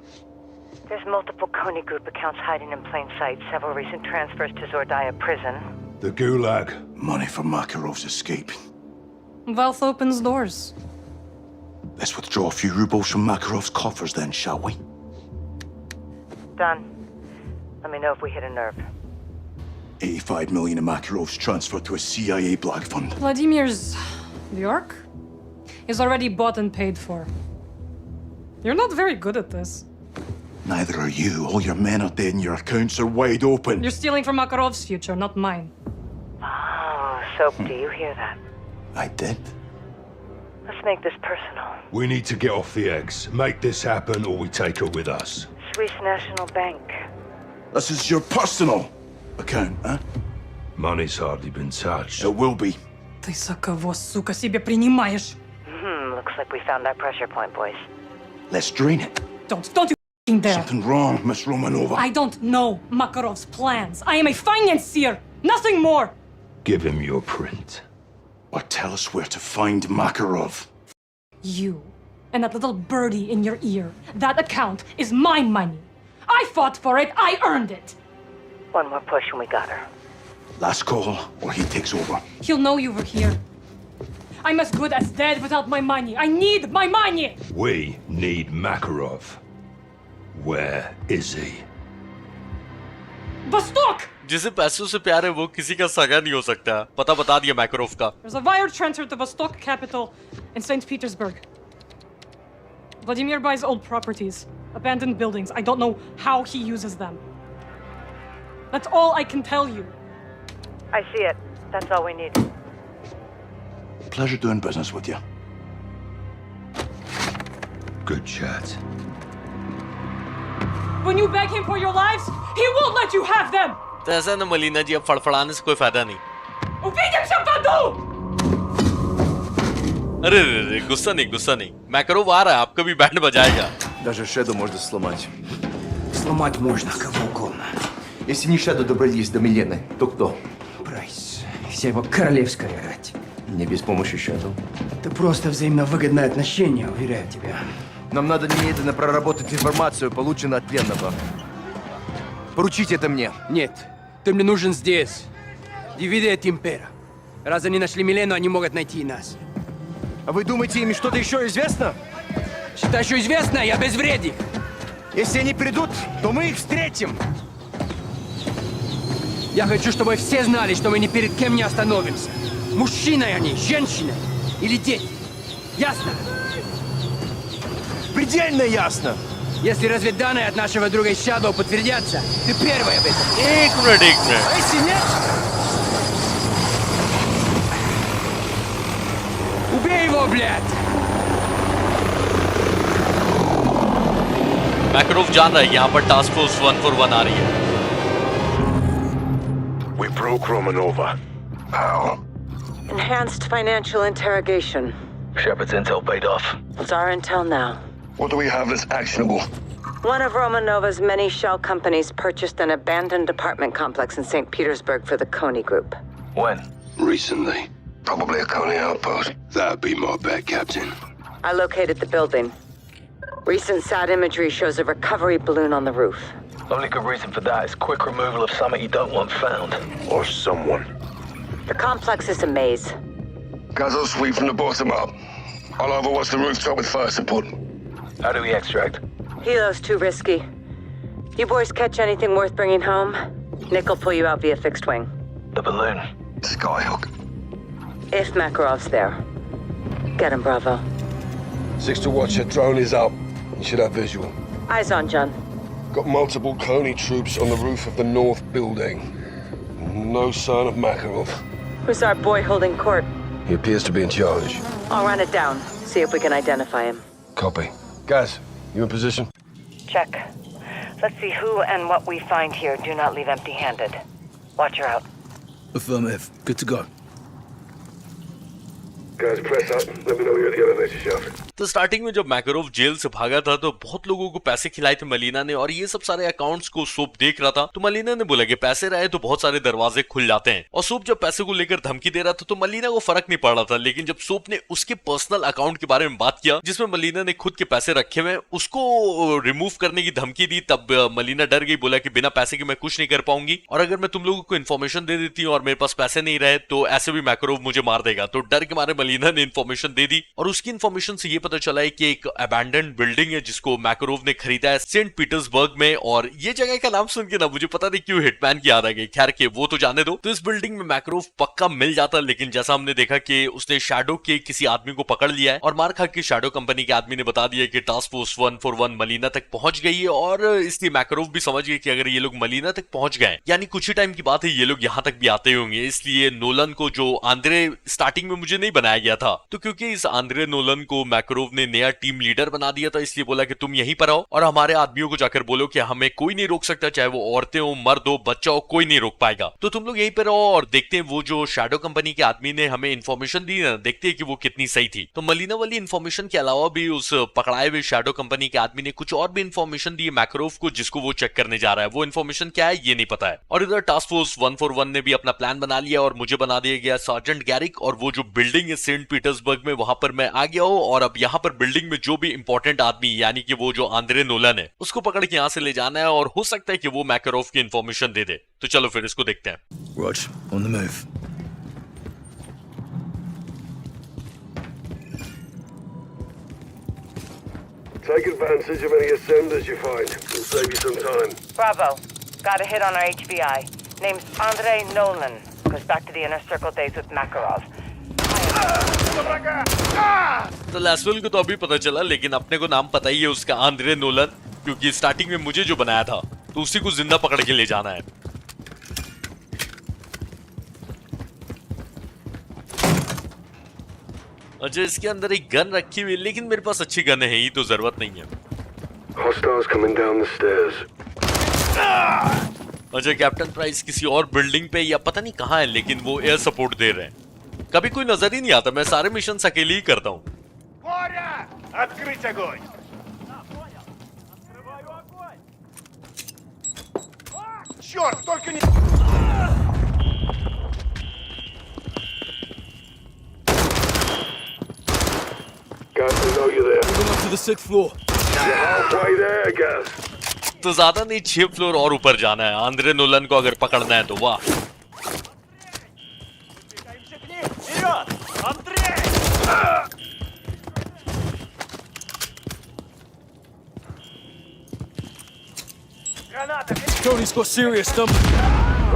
There's multiple Coney Group accounts hiding in plain sight. Several recent transfers to Zordaya prison. The Gulag. Money for Makarov's escape. Wealth opens doors. Let's withdraw a few rubles from Makarov's coffers then, shall we? Done. Let me know if we hit a nerve. 85 million of Makarov's transferred to a CIA black fund. Vladimir's York is already bought and paid for. You're not very good at this. Neither are you. All your men are dead and your accounts are wide open. You're stealing from Makarov's future, not mine. Oh, Soap, do you hear that? I did. Let's make this personal. We need to get off the eggs. Make this happen or we take her with us. Swiss National Bank. This is your personal account, huh? Money's hardly been touched. It will be. Ты за кого, сука, себе принимаешь? Looks like we found our pressure point, boys. Let's drain it. Don't you f***ing dare. Something wrong, Miss Romanova. I don't know Makarov's plans. I am a financier, nothing more. Give him your print. Or tell us where to find Makarov. You and that little birdie in your ear. That account is my money. I fought for it. I earned it. One more push and we got her. Last call, or he takes over. He'll know you were here. I'm as good as dead without my money. I need my money. We need Makarov. Where is he? Vostok! जिसे पैसों से प्यार है वो किसी का सगा नहीं हो सकता। पता बता दिया मैकरोफ का। There's a wire transfer to Vostok capital in St. Petersburg. Vladimir buys old properties, abandoned buildings. I don't know how he uses them. That's all I can tell you. I see it. That's all we need. Pleasure doing business with you. Good chat. When you beg him for your lives, he won't let you have them. तो ऐसा ना मलीना जी, अब फड़फड़ाने से कोई फायदा नहीं। Увидимся в аду! अरे रे, गुस्सा नहीं। मैकरोव आ रहा है, आपका भी बैंड बजाएगा। Даже Шеду можно сломать. Сломать можно кого угодно. Если не Шеду добрались до Милены, то кто? Прайс. Вся его королевская рать. Не без помощи Шеду. Это просто взаимно выгодное отношение, уверяю тебя. Нам надо немедленно проработать информацию, полученную от пленного. Поручите это мне. Нет, ты мне нужен здесь. Дивиде et Impera. Раз они нашли Милену, они могут найти и нас. А вы думаете, им что-то еще известно? Что еще известно, я безвреден. Если они придут, то мы их встретим. Я хочу, чтобы все знали, что мы ни перед кем не остановимся. Мужчины они, женщины или дети. Ясно? Предельно ясно. Если разведданные от нашего друга Shadow подтвердятся, ты первая в этом. एक मिनट। А если нет? Убей его, блядь! मैकरोव जान रहा है यहाँ पर टास्क फोर्स 141 आ रही है। We broke Romanova. How? Enhanced financial interrogation. Shepard's intel paid off. What's our intel now? What do we have that's actionable? One of Romanova's many shell companies purchased an abandoned apartment complex in St. Petersburg for the Coney Group. When? Recently. Probably a Coney outpost. That'd be my bet, Captain. I located the building. Recent SAT imagery shows a recovery balloon on the roof. Only good reason for that is quick removal of something you don't want found. Or someone. The complex is a maze. Guys will sweep from the bottom up. I'll overwatch the rooftop with fire support. How do we extract? Helo's too risky. You boys catch anything worth bringing home? Nick will pull you out via fixed wing. The balloon. Skyhook. If Makarov's there. Get him, Bravo. 6 to watcher, drone is up. You should have visual. Eyes on, John. Got multiple Coney troops on the roof of the north building. No sign of Makarov. Who's our boy holding court? He appears to be in charge. I'll run it down. See if we can identify him. Copy. Guys, you in position? Check. Let's see who and what we find here. Do not leave empty-handed. Watch her out. Affirmative. Good to go. Guys, press up. Let me know you're at the elevator shaft. तो starting में जब मैकरोव jail से भागा था तो बहुत लोगों को पैसे खिलाए थे मलीना ने, और ये सब सारे अकाउंट्स को सोप देख रहा था। तो मलीना ने बोला कि पैसे रहे तो बहुत सारे दरवाजे खुल जाते हैं, और सोप जब पैसे को लेकर धमकी दे रहा था तो मलीना को फर्क नहीं पड़ रहा था। लेकिन जब सोप ने उसके पर्सनल अकाउंट के बारे में बात किया जिसमें मलीना ने खुद के पैसे रखे हुए, उसको रिमूव करने की धमकी दी, तब मलीना डर गई, बोला कि बिना पैसे के मैं कुछ नहीं कर पाऊंगी, और अगर मैं तुम लोगों को इन्फॉर्मेशन दे देती हूँ और मेरे पास पैसे नहीं रहे तो ऐसे भी मैकरोव मुझे मार देगा। तो डर के मारे मलीना ने इन्फॉर्मेशन दे दी, और उसकी इन्फॉर्मेशन से ये पता चला है कि एक अबैंडन्ड बिल्डिंग है जिसको मैकरोव ने खरीदा है सेंट पीटर्सबर्ग में। और ये जगह का नाम सुन के ना मुझे पता नहीं क्यों हिटमैन की याद आ गई। खैर के वो तो जाने दो। तो इस बिल्डिंग में मैकरोव पक्का मिल जाता, लेकिन जैसा हमने देखा कि उसने शैडो के किसी आदमी को पकड़ लिया है, और मार खा के शैडो कंपनी के आदमी ने बता दिया कि टास्क फोर्स 141 मलीना तक पहुंच गई है, और इसलिए मैकरोव भी समझ गए कि अगर ये लोग मलीना तक पहुंच गए यानी कुछ ही टाइम की बात है ये लोग यहाँ तक भी आते होंगे। इसलिए नोलन को, जो आंद्रे स्टार्टिंग में मुझे नहीं बनाया गया था, तो क्योंकि इस आंद्रे नोलन को मैकरोव ने नया टीम लीडर बना दिया था, इसलिए बोला कि तुम यहीं पर आओ और हमारे आदमियों को जाकर बोलो कि हमें कोई नहीं रोक सकता, चाहे वो औरतें हो, मर्द हो, बच्चा हो, कोई नहीं रोक पाएगा। तो तुम लोग यहीं पर रहो और देखते हैं वो जो शैडो कंपनी के आदमी ने हमें इन्फॉर्मेशन दी ना, देखते हैं कि वो कितनी सही थी। तो मलीना वाली इन्फॉर्मेशन के अलावा भी उस पकड़ाए हुए शैडो कंपनी के आदमी ने कुछ और भी इन्फॉर्मेशन दी मैकरोव को, जिसको वो चेक करने जा रहा है। वो इन्फॉर्मेशन क्या है ये नहीं पता है। और इधर टास्क फोर्स 141 ने भी अपना प्लान बना लिया और मुझे बना दिया गया सार्जेंट गैरिक, और वो जो बिल्डिंग है सेंट पीटर्सबर्ग में वहां पर मैं आ गया हूं, और अब यहाँ पर बिल्डिंग में जो भी इंपॉर्टेंट आदमी यानी कि वो जो आंद्रे नोलन है उसको पकड़ के यहाँ से ले जाना है, और हो सकता है कि वो मैकरोव की इन्फॉर्मेशन दे दे। तो चलो फिर इसको देखते हैं। Rog, on the move. Take advantage of any ascenders you find. It'll save you some time. Bravo. Got a hit on our HVI. Name's Andrei Nolan. Goes back to the Inner Circle days with Makarov. तो लैसवेल को तो अभी पता चला, लेकिन अपने को नाम पता ही है उसका, आंद्रे नोलन, क्योंकि स्टार्टिंग में मुझे जो बनाया था तो उसी को जिंदा पकड़ के ले जाना है। अच्छा, इसके अंदर एक गन रखी हुई है, लेकिन मेरे पास अच्छी गन है ही तो जरूरत नहीं है। Hostiles coming down the stairs. अच्छा, कैप्टन प्राइस किसी और बिल्डिंग पे या पता नहीं कहाँ है, लेकिन वो एयर सपोर्ट दे रहे हैं। कभी कोई नजर ही नहीं आता, मैं सारे मिशन अकेले ही करता हूँ। Черт, только не... Guys, we know you're there. Moving up to the 6th floor. You're halfway there, guys. तो ज्यादा नहीं, 6 फ्लोर और ऊपर जाना है। आंद्रे नोलन को अगर पकड़ना है तो वाह। Tony's got serious number.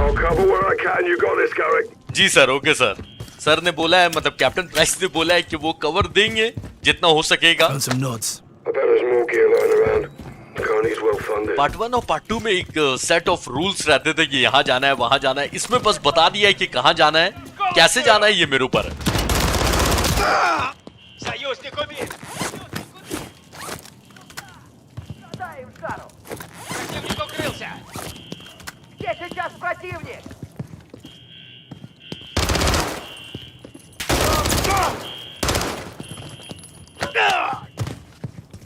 I'll cover where I can. You got this, Garrick. जी सर, ओके सर। सर ने बोला है, मतलब कैप्टन प्राइस ने बोला है कि वो कवर देंगे जितना हो सकेगा। Some nods. I bet there's more gear lying around. Coney's well funded. Part 1 और पार्ट 2 में एक सेट ऑफ रूल्स रहते थे कि यहाँ जाना है, वहां जाना है। इसमें बस बता दिया है कि कहाँ जाना है, कैसे जाना है, ये मेरे ऊपर है। Союзник убит! Дай им жару! Противник укрылся! Где сейчас противник?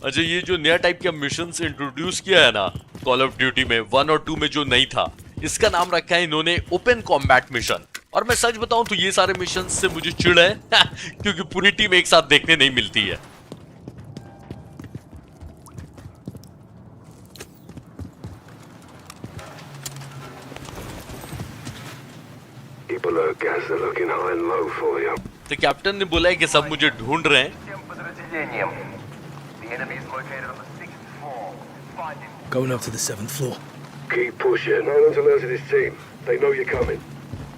अच्छा, ये जो नया टाइप का मिशंस इंट्रोड्यूस किया है ना कॉल ऑफ ड्यूटी में 1 और 2 में जो नहीं था, इसका नाम रखा है इन्होंने ओपन कॉम्बैट मिशन। और मैं सच बताऊं तो ये सारे मिशन से मुझे चिढ़ है क्योंकि पूरी टीम एक साथ देखने नहीं मिलती है। Keep alert, guys. They're looking high and low for you. तो कैप्टन ने बोला है कि सब मुझे ढूंढ रहे हैं। Going up to the 7th floor. Keep pushing. Nolan's alerted his team. They know you're coming.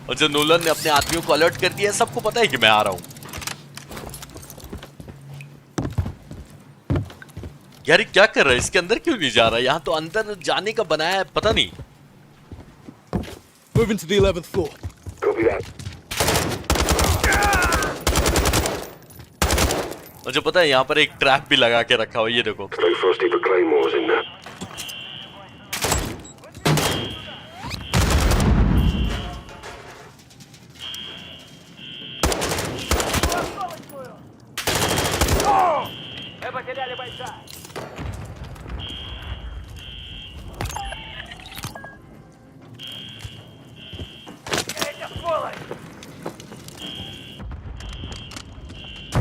और जो नोलन ने अपने आदमियों को अलर्ट कर दिया है, सबको पता है कि मैं आ रहा हूं। यार ये क्या कर रहा है? इसके अंदर क्यों नहीं जा रहा? यहाँ तो अंदर जाने का बनाया है, पता नहीं। Moving to the 11th floor. Copy that. और जो पता है यहाँ पर एक ट्रैप भी लगा के रखा हुआ है, ये देखो। Stay frosty for claymores in there. Мы потеряли бойца. Эти сволочь!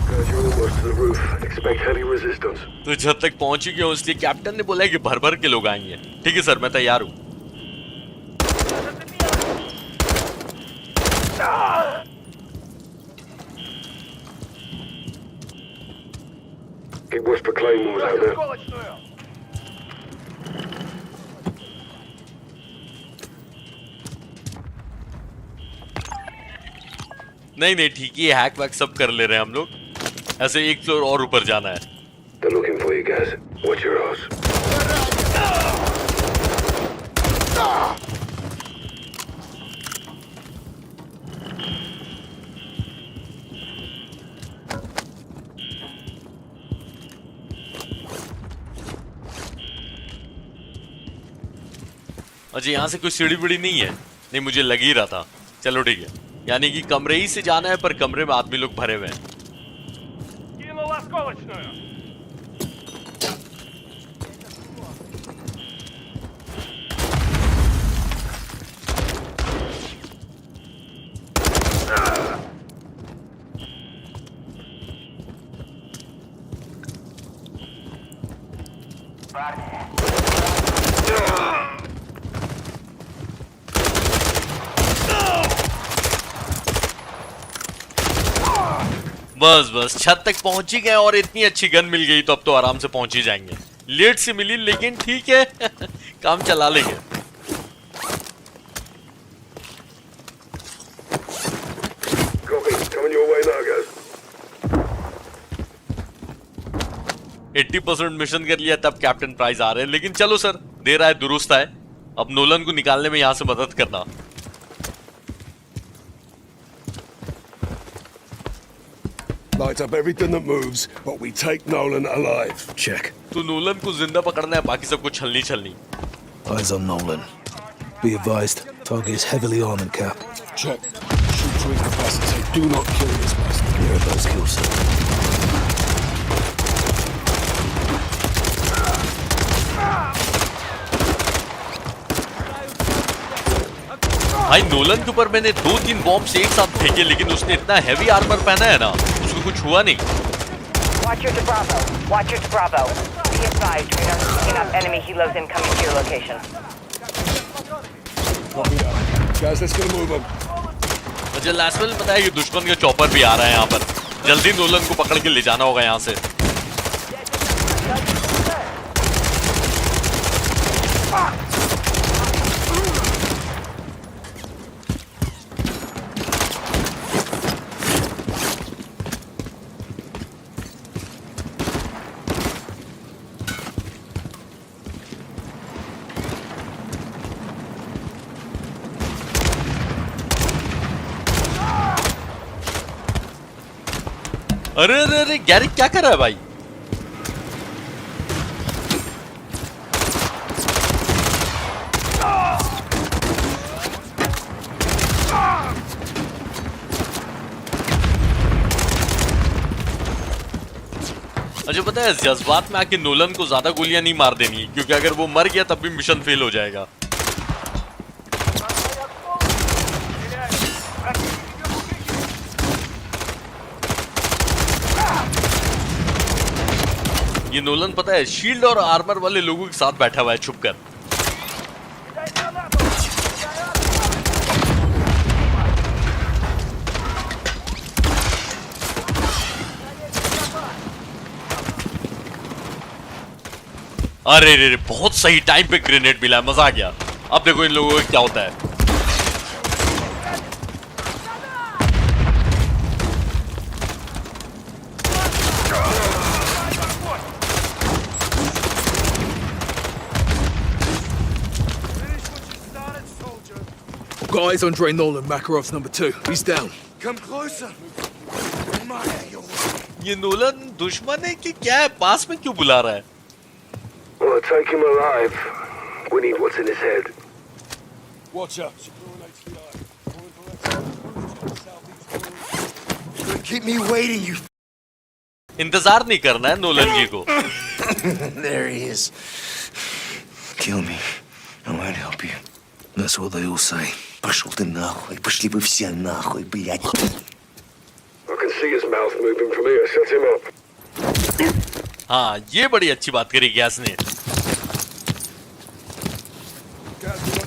Guys, you're almost to the roof. Expect heavy resistance. तो जब तक पहुंच ही गया हूं, इसलिए कैप्टन ने बोला है कि भर भर के लोग आएंगे। ठीक है सर, मैं तैयार हूं। Keep watch for claymores out there. Сколочную! नहीं नहीं ठीक है, हैक वैक सब कर ले रहे हैं हम लोग। ऐसे एक फ्लोर और ऊपर जाना है। They're looking for you, guys. Watch your ass. अच्छा यहाँ से कोई सीढ़ी बीढ़ी नहीं है? नहीं, मुझे लग ही रहा था। चलो ठीक है, यानी कि कमरे ही से जाना है, पर कमरे में आदमी लोग भरे हुए हैं। Кинул осколочную! बस बस छत तक पहुंच ही गए और इतनी अच्छी गन मिल गई तो अब तो आराम से पहुंच ही जाएंगे। लेट से मिली लेकिन ठीक है काम चला लेंगे। Copy. Coming your way now, guys. 80% mission कर लिया तब कैप्टन प्राइज आ रहे हैं, लेकिन चलो सर, दे रहा है दुरुस्त है। अब नोलन को निकालने में यहां से मदद करना। Light up everything that moves, but we take Nolan alive. Check. तो नोलन को जिंदा पकड़ना है, बाकी सबको छलनी छलनी। Eyes on Nolan. Be advised, target is heavily armored, Cap. Check. Shoot to incapacity. Do not kill this bastard. Clear of those kills, sir. भाई नोलन के ऊपर मैंने 2-3 बॉम्ब्स एक साथ फेंके, लेकिन उसने इतना हैवी आर्मर पहना है ना, उसको कुछ हुआ नहीं। Watcher to Bravo. Watcher to Bravo. Be advised, we are picking up enemy helos incoming to your location. Copy that. Guys, let's get a move on. मुझे लास्ट में पता है कि दुश्मन का चॉपर भी आ रहा है यहाँ पर। जल्दी नोलन को पकड़ के ले जाना होगा यहाँ से। अरे अरे अरे गैरी क्या कर रहा है भाई? अच्छा पता है, जज्बात में आके नोलन को ज्यादा गोलियां नहीं मार देनी, क्योंकि अगर वो मर गया तब भी मिशन फेल हो जाएगा। ये नोलन पता है शील्ड और आर्मर वाले लोगों के साथ बैठा हुआ है छुपकर। अरे रे रे, बहुत सही टाइम पे ग्रेनेड मिला, मजा आ गया। अब देखो इन लोगों का क्या होता है। Got eyes on Dre Nolan, Makarov's number 2. He's down. Come closer. ये नोलन दुश्मन है कि क्या है? पास में क्यों बुला रहा है? Well, take him alive. We need what's in his head. Watch out. Keep me waiting, you. इंतजार नहीं करना है नोलन जी को। There he is. Kill me. I might help you. That's what they all say. Пошел ты нахуй. Пошли вы все нахуй, блядь. I can see his mouth moving from here. Set him up. हाँ, ये बड़ी अच्छी बात करी गैस ने।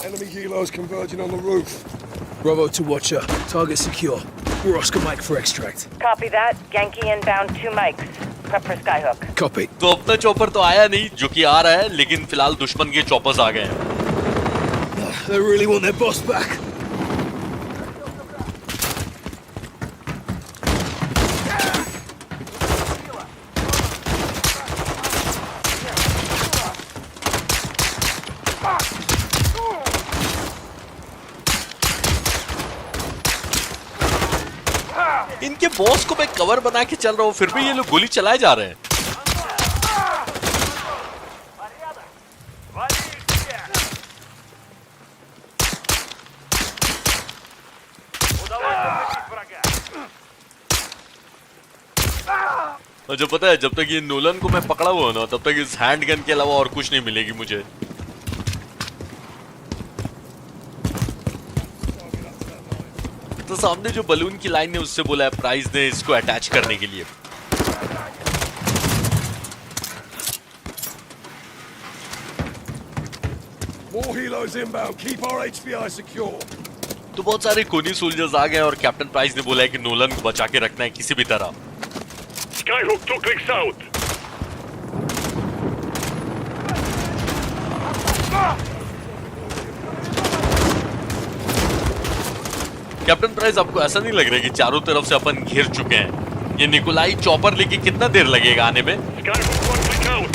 Enemy helos converging on the roof. Bravo to Watcher. Target secure. We're Oscar Mike for extract. Copy that. Yankee inbound 2 mics. Prep for Skyhook. Copy. तो अपना chopper तो आया नहीं, जो कि आ रहा है, लेकिन फिलहाल दुश्मन के चॉपर्स आ गए हैं। They really want their boss back. इनके बॉस को मैं कवर बना के चल रहा हूँ, फिर भी ये लोग गोली चलाए जा रहे हैं। और जो पता है, जब तक ये नोलन को मैं पकड़ा हुआ ना, तब तक इस हैंड गन के अलावा और कुछ नहीं मिलेगी मुझे। तो सामने जो बलून की लाइन है उससे बोला है प्राइस ने इसको अटैच करने के लिए। More helos inbound. Keep our HVI secure. तो बहुत सारे कोनी सोल्जर्स आ गए और कैप्टन प्राइस ने बोला है कि नोलन को बचा के रखना है किसी भी तरह। Skyhook 2 clicks out. Captain price, आपको ऐसा नहीं लग रहा है कि चारों तरफ से अपन घिर चुके हैं? ये निकोलाई चॉपर लेके कितना देर लगेगा आने में? Skyhook 1 click out.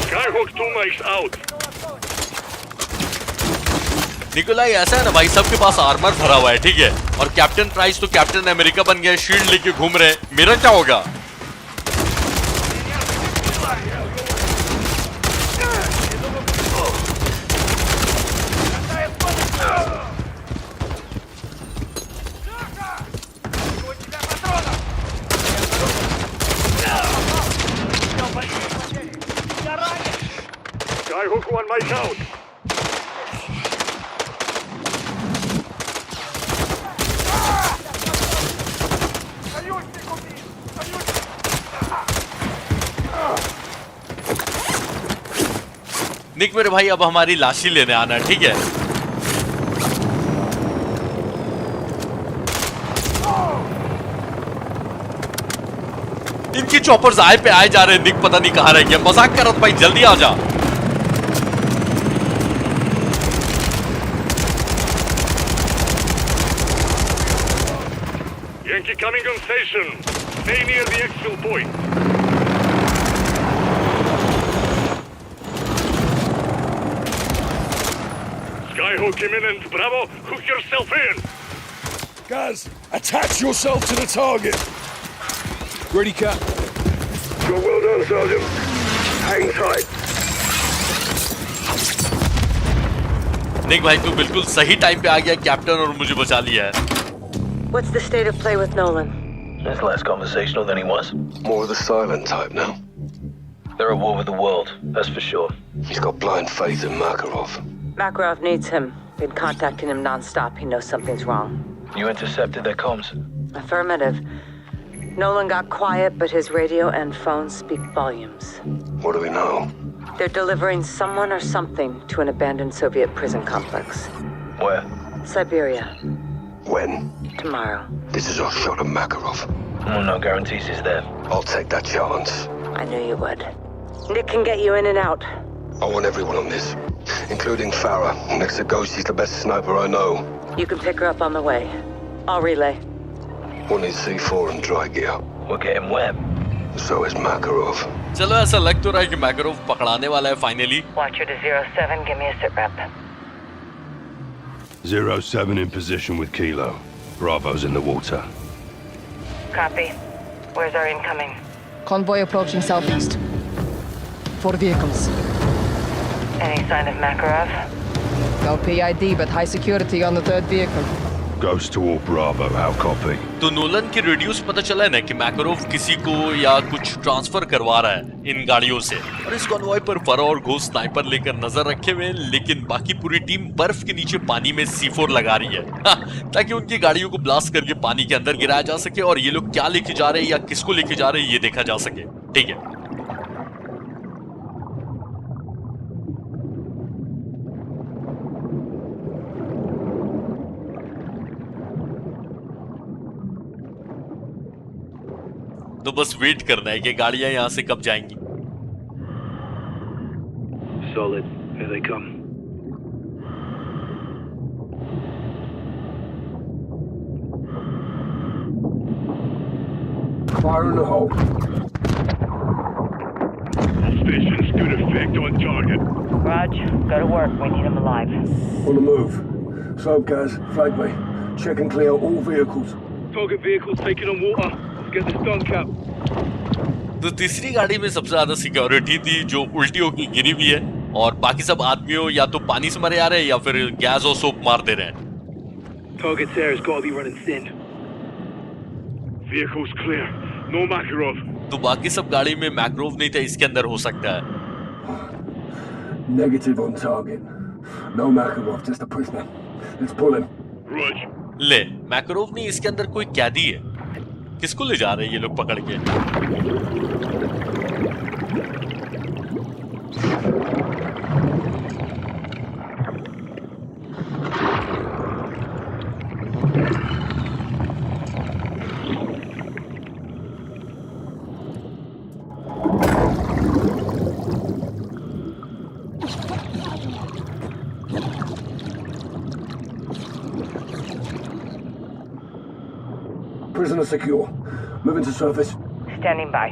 Skyhook 2 mics out. Nikolai ऐसा है ना भाई, सबके पास आर्मर भरा हुआ है, ठीक है, और कैप्टन प्राइस तो कैप्टन अमेरिका बन गया, शील्ड लेके घूम रहे हैं। मेरा क्या होगा? Skyhook 1 mic out. निक मेरे भाई, अब हमारी लाशी लेने आना, ठीक है? इनकी चॉपर्स आए पे आए जा रहे हैं। निक पता नहीं कहां रह गया। मजाक कर रहा था भाई, जल्दी आ जा। Yankee coming on station. Stay near the exfil point. Skyhook imminent. Bravo, hook yourself in. Gaz, attach yourself to the target. Ready, Cap. You're well done, Sergeant. Hang tight. निक भाई, तू बिल्कुल सही टाइम पे आ गया कैप्टन, और मुझे बचा लिया है। What's the state of play with Nolan? He's less conversational than he was. More of the silent type now. They're at war with the world, that's for sure. He's got blind faith in Makarov. Makarov needs him. Been contacting him non-stop. He knows something's wrong. You intercepted their comms? Affirmative. Nolan got quiet, but his radio and phone speak volumes. What do we know? They're delivering someone or something to an abandoned Soviet prison complex. Where? Siberia. When? Tomorrow. This is our shot at Makarov. Well, no guarantees he's there. I'll take that chance. I knew you would. Nick can get you in and out. I want everyone on this, including Farah. Next to Ghost, she's the best sniper I know. You can pick her up on the way. I'll relay. We'll need C4 and dry gear. We're getting wet. So is Makarov. चलो ऐसा लग तो रहा है कि मैकरोव पकड़ाने वाला है finally. Watcher to 07, give me a sit rep. 07 in position with Kilo. Bravo's in the water. Copy. Where's our incoming? Convoy approaching southeast. 4 vehicles. Any sign of Makarov? No PID, but high security on the 3rd vehicle. Goes toward Bravo. How copy? तो Nolan के radio से पता चला है ना कि मैकरोव किसी को या कुछ ट्रांसफर करवा रहा है इन गाड़ियों से, और इस कॉन्वॉय पर फरा और घोस्ट स्नाइपर लेकर नजर रखे हुए हैं, लेकिन बाकी पूरी टीम बर्फ के नीचे पानी में C4 लगा रही है ताकि उनकी गाड़ियों को ब्लास्ट करके पानी के अंदर गिराया जा सके और ये लोग क्या लेके जा रहे हैं या किसको लेके जा रहे हैं ये देखा जा सके. ठीक है. तो बस वेट करना है कि गाड़ियां यहां से कब जाएंगी. Solid. Here they come. Fire in the hole. Suspicions. Good effect on target. Raj, go to work. We need him alive. On the move. Slow, Gaz. Flag me. Check and clear all vehicles. Target vehicles taken on water. Let's get this done, Cap. तो तीसरी गाड़ी में सबसे ज्यादा security थी जो उल्टी होकर गिरी हुई है, और बाकी सब आदमियों या तो पानी से मरे आ रहे हैं या फिर गैस और सोप मार दे रहे हैं. Target's there has got to be running thin. Vehicles clear. No Makarov. तो बाकी सब गाड़ी में मैकरोव नहीं था, इसके अंदर हो सकता है. Negative on target. No Makarov, just a prisoner. Let's pull him. Raj. ले, मैकरोव नहीं, इसके अंदर कोई कैदी है. किसको ले जा रहे हैं ये लोग पकड़ के? Prisoner secure. Moving to surface. Standing by.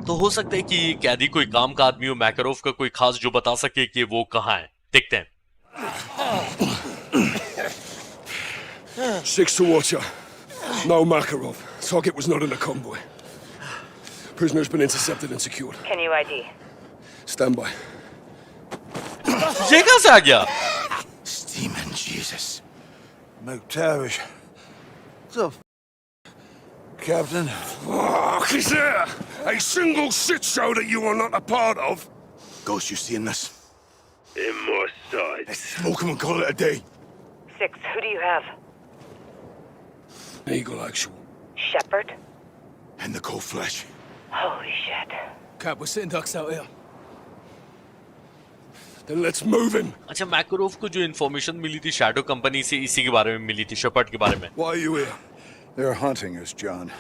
तो हो सकता है कि ये कैदी कोई काम का आदमी हो, मैकरोव का कोई खास जो बता सके कि वो कहाँ है. देखते हैं. 6 to Watcher. No Makarov. Target was not in the convoy. Prisoner's been intercepted and secured. Can you ID? Stand by. ये कहाँ से आ गया? Demon Jesus. McTavish. What's up, Captain? Fuck, is there a single shit show that you are not a part of? Ghost, you seeing this? In my sight. Let's smoke him and call it a day. 6, who do you have? Eagle Actual. Shepard? And the cold flesh. Holy shit. Cap, we're sitting ducks out here. Then let's move him. अच्छा, मैकरोव को जो information मिली थी shadow company से, इसी के बारे में मिली थी, शेपर्ड के बारे में. Why are you here? They're hunting us, John.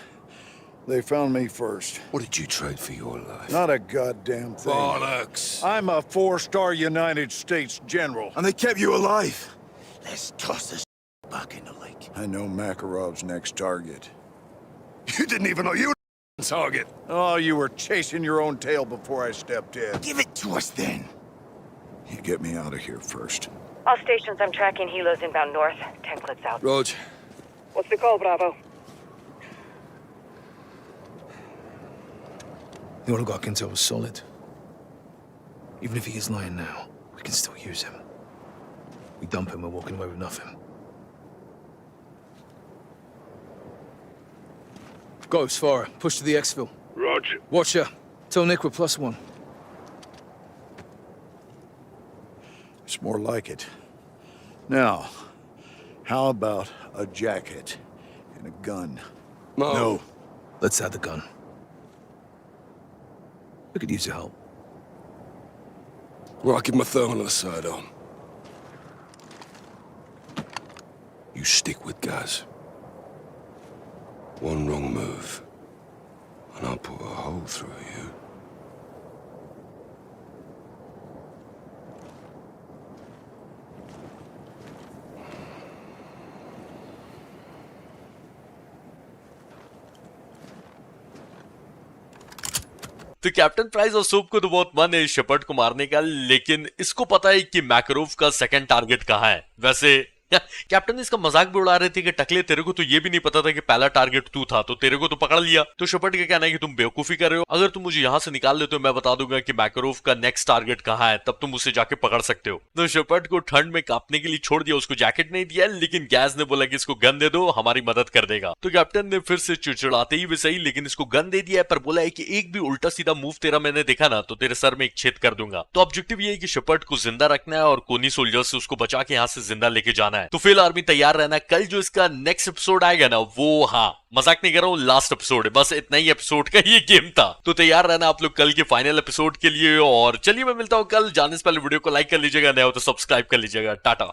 They found me first. What did you trade for your life? Not a goddamn thing. Bollocks. I'm a 4-star United States general. And they kept you alive. Let's toss this back in the lake. I know Makarov's next target. You didn't even know you were target. Oh, you were chasing your own tail before I stepped in. Give it to us then. You get me out of here first. All stations, I'm tracking helos inbound north. 10 clicks out. Rog. What's the call, Bravo? The Oligarch intel was solid. Even if he is lying now, we can still use him. We dump him, we're walking away with nothing. Ghost, fire. Push to the exfil. Roger. Watcher, tell Nick we're +1. It's more like it. Now, how about a jacket and a gun? No. Let's add the gun. We could use your help. Well, I'll keep my thumb on the side on. You stick with guys. One wrong move, and I'll put a hole through you. तो captain price और soap को तो बहुत मन है shepherd को मारने का, लेकिन इसको पता है कि मैकरोव का सेकंड टारगेट कहाँ है। वैसे कैप्टन इसका मजाक भी उड़ा रहे थे कि टकले तेरे को तो ये भी नहीं पता था कि पहला टारगेट तू था, तो तेरे को तो पकड़ लिया। तो शेपर्ड का कहना है कि तुम बेवकूफी कर रहे हो, अगर तुम मुझे यहाँ से निकाल देते हो मैं बता दूंगा कि मैकरोव का नेक्स्ट टारगेट कहाँ है, तब तुम उसे जाके पकड़ सकते हो। तो शेपर्ड को ठंड में कांपने के लिए छोड़ दिया, उसको जैकेट नहीं दिया, लेकिन गैस ने बोला कि इसको गन दे दो, हमारी मदद कर देगा। तो कैप्टन ने फिर से चिड़चिड़ाते ही भी सही, लेकिन इसको गन दे दिया है, पर बोला है कि एक भी उल्टा सीधा मूव तेरा मैंने देखा ना तो तेरे सर में एक छेद कर दूंगा। तो ऑब्जेक्टिव ये है कि शेपर्ड को जिंदा रखना है और कोनी सोल्जर से उसको बचा के यहाँ से जिंदा लेके जाना है। तो फिल आर्मी तैयार रहना। कल जो इसका नेक्स्ट एपिसोड आएगा ना, वो हाँ मजाक नहीं कर रहा हूँ, लास्ट एपिसोड है, बस इतना ही एपिसोड का ये गेम था। तो तैयार रहना आप लोग कल के फाइनल एपिसोड के लिए। और चलिए मैं मिलता हूँ कल, जाने से पहले वीडियो को लाइक कर लीजिएगा, नया हो तो सब्सक्राइब कर लीजिएगा। टाटा।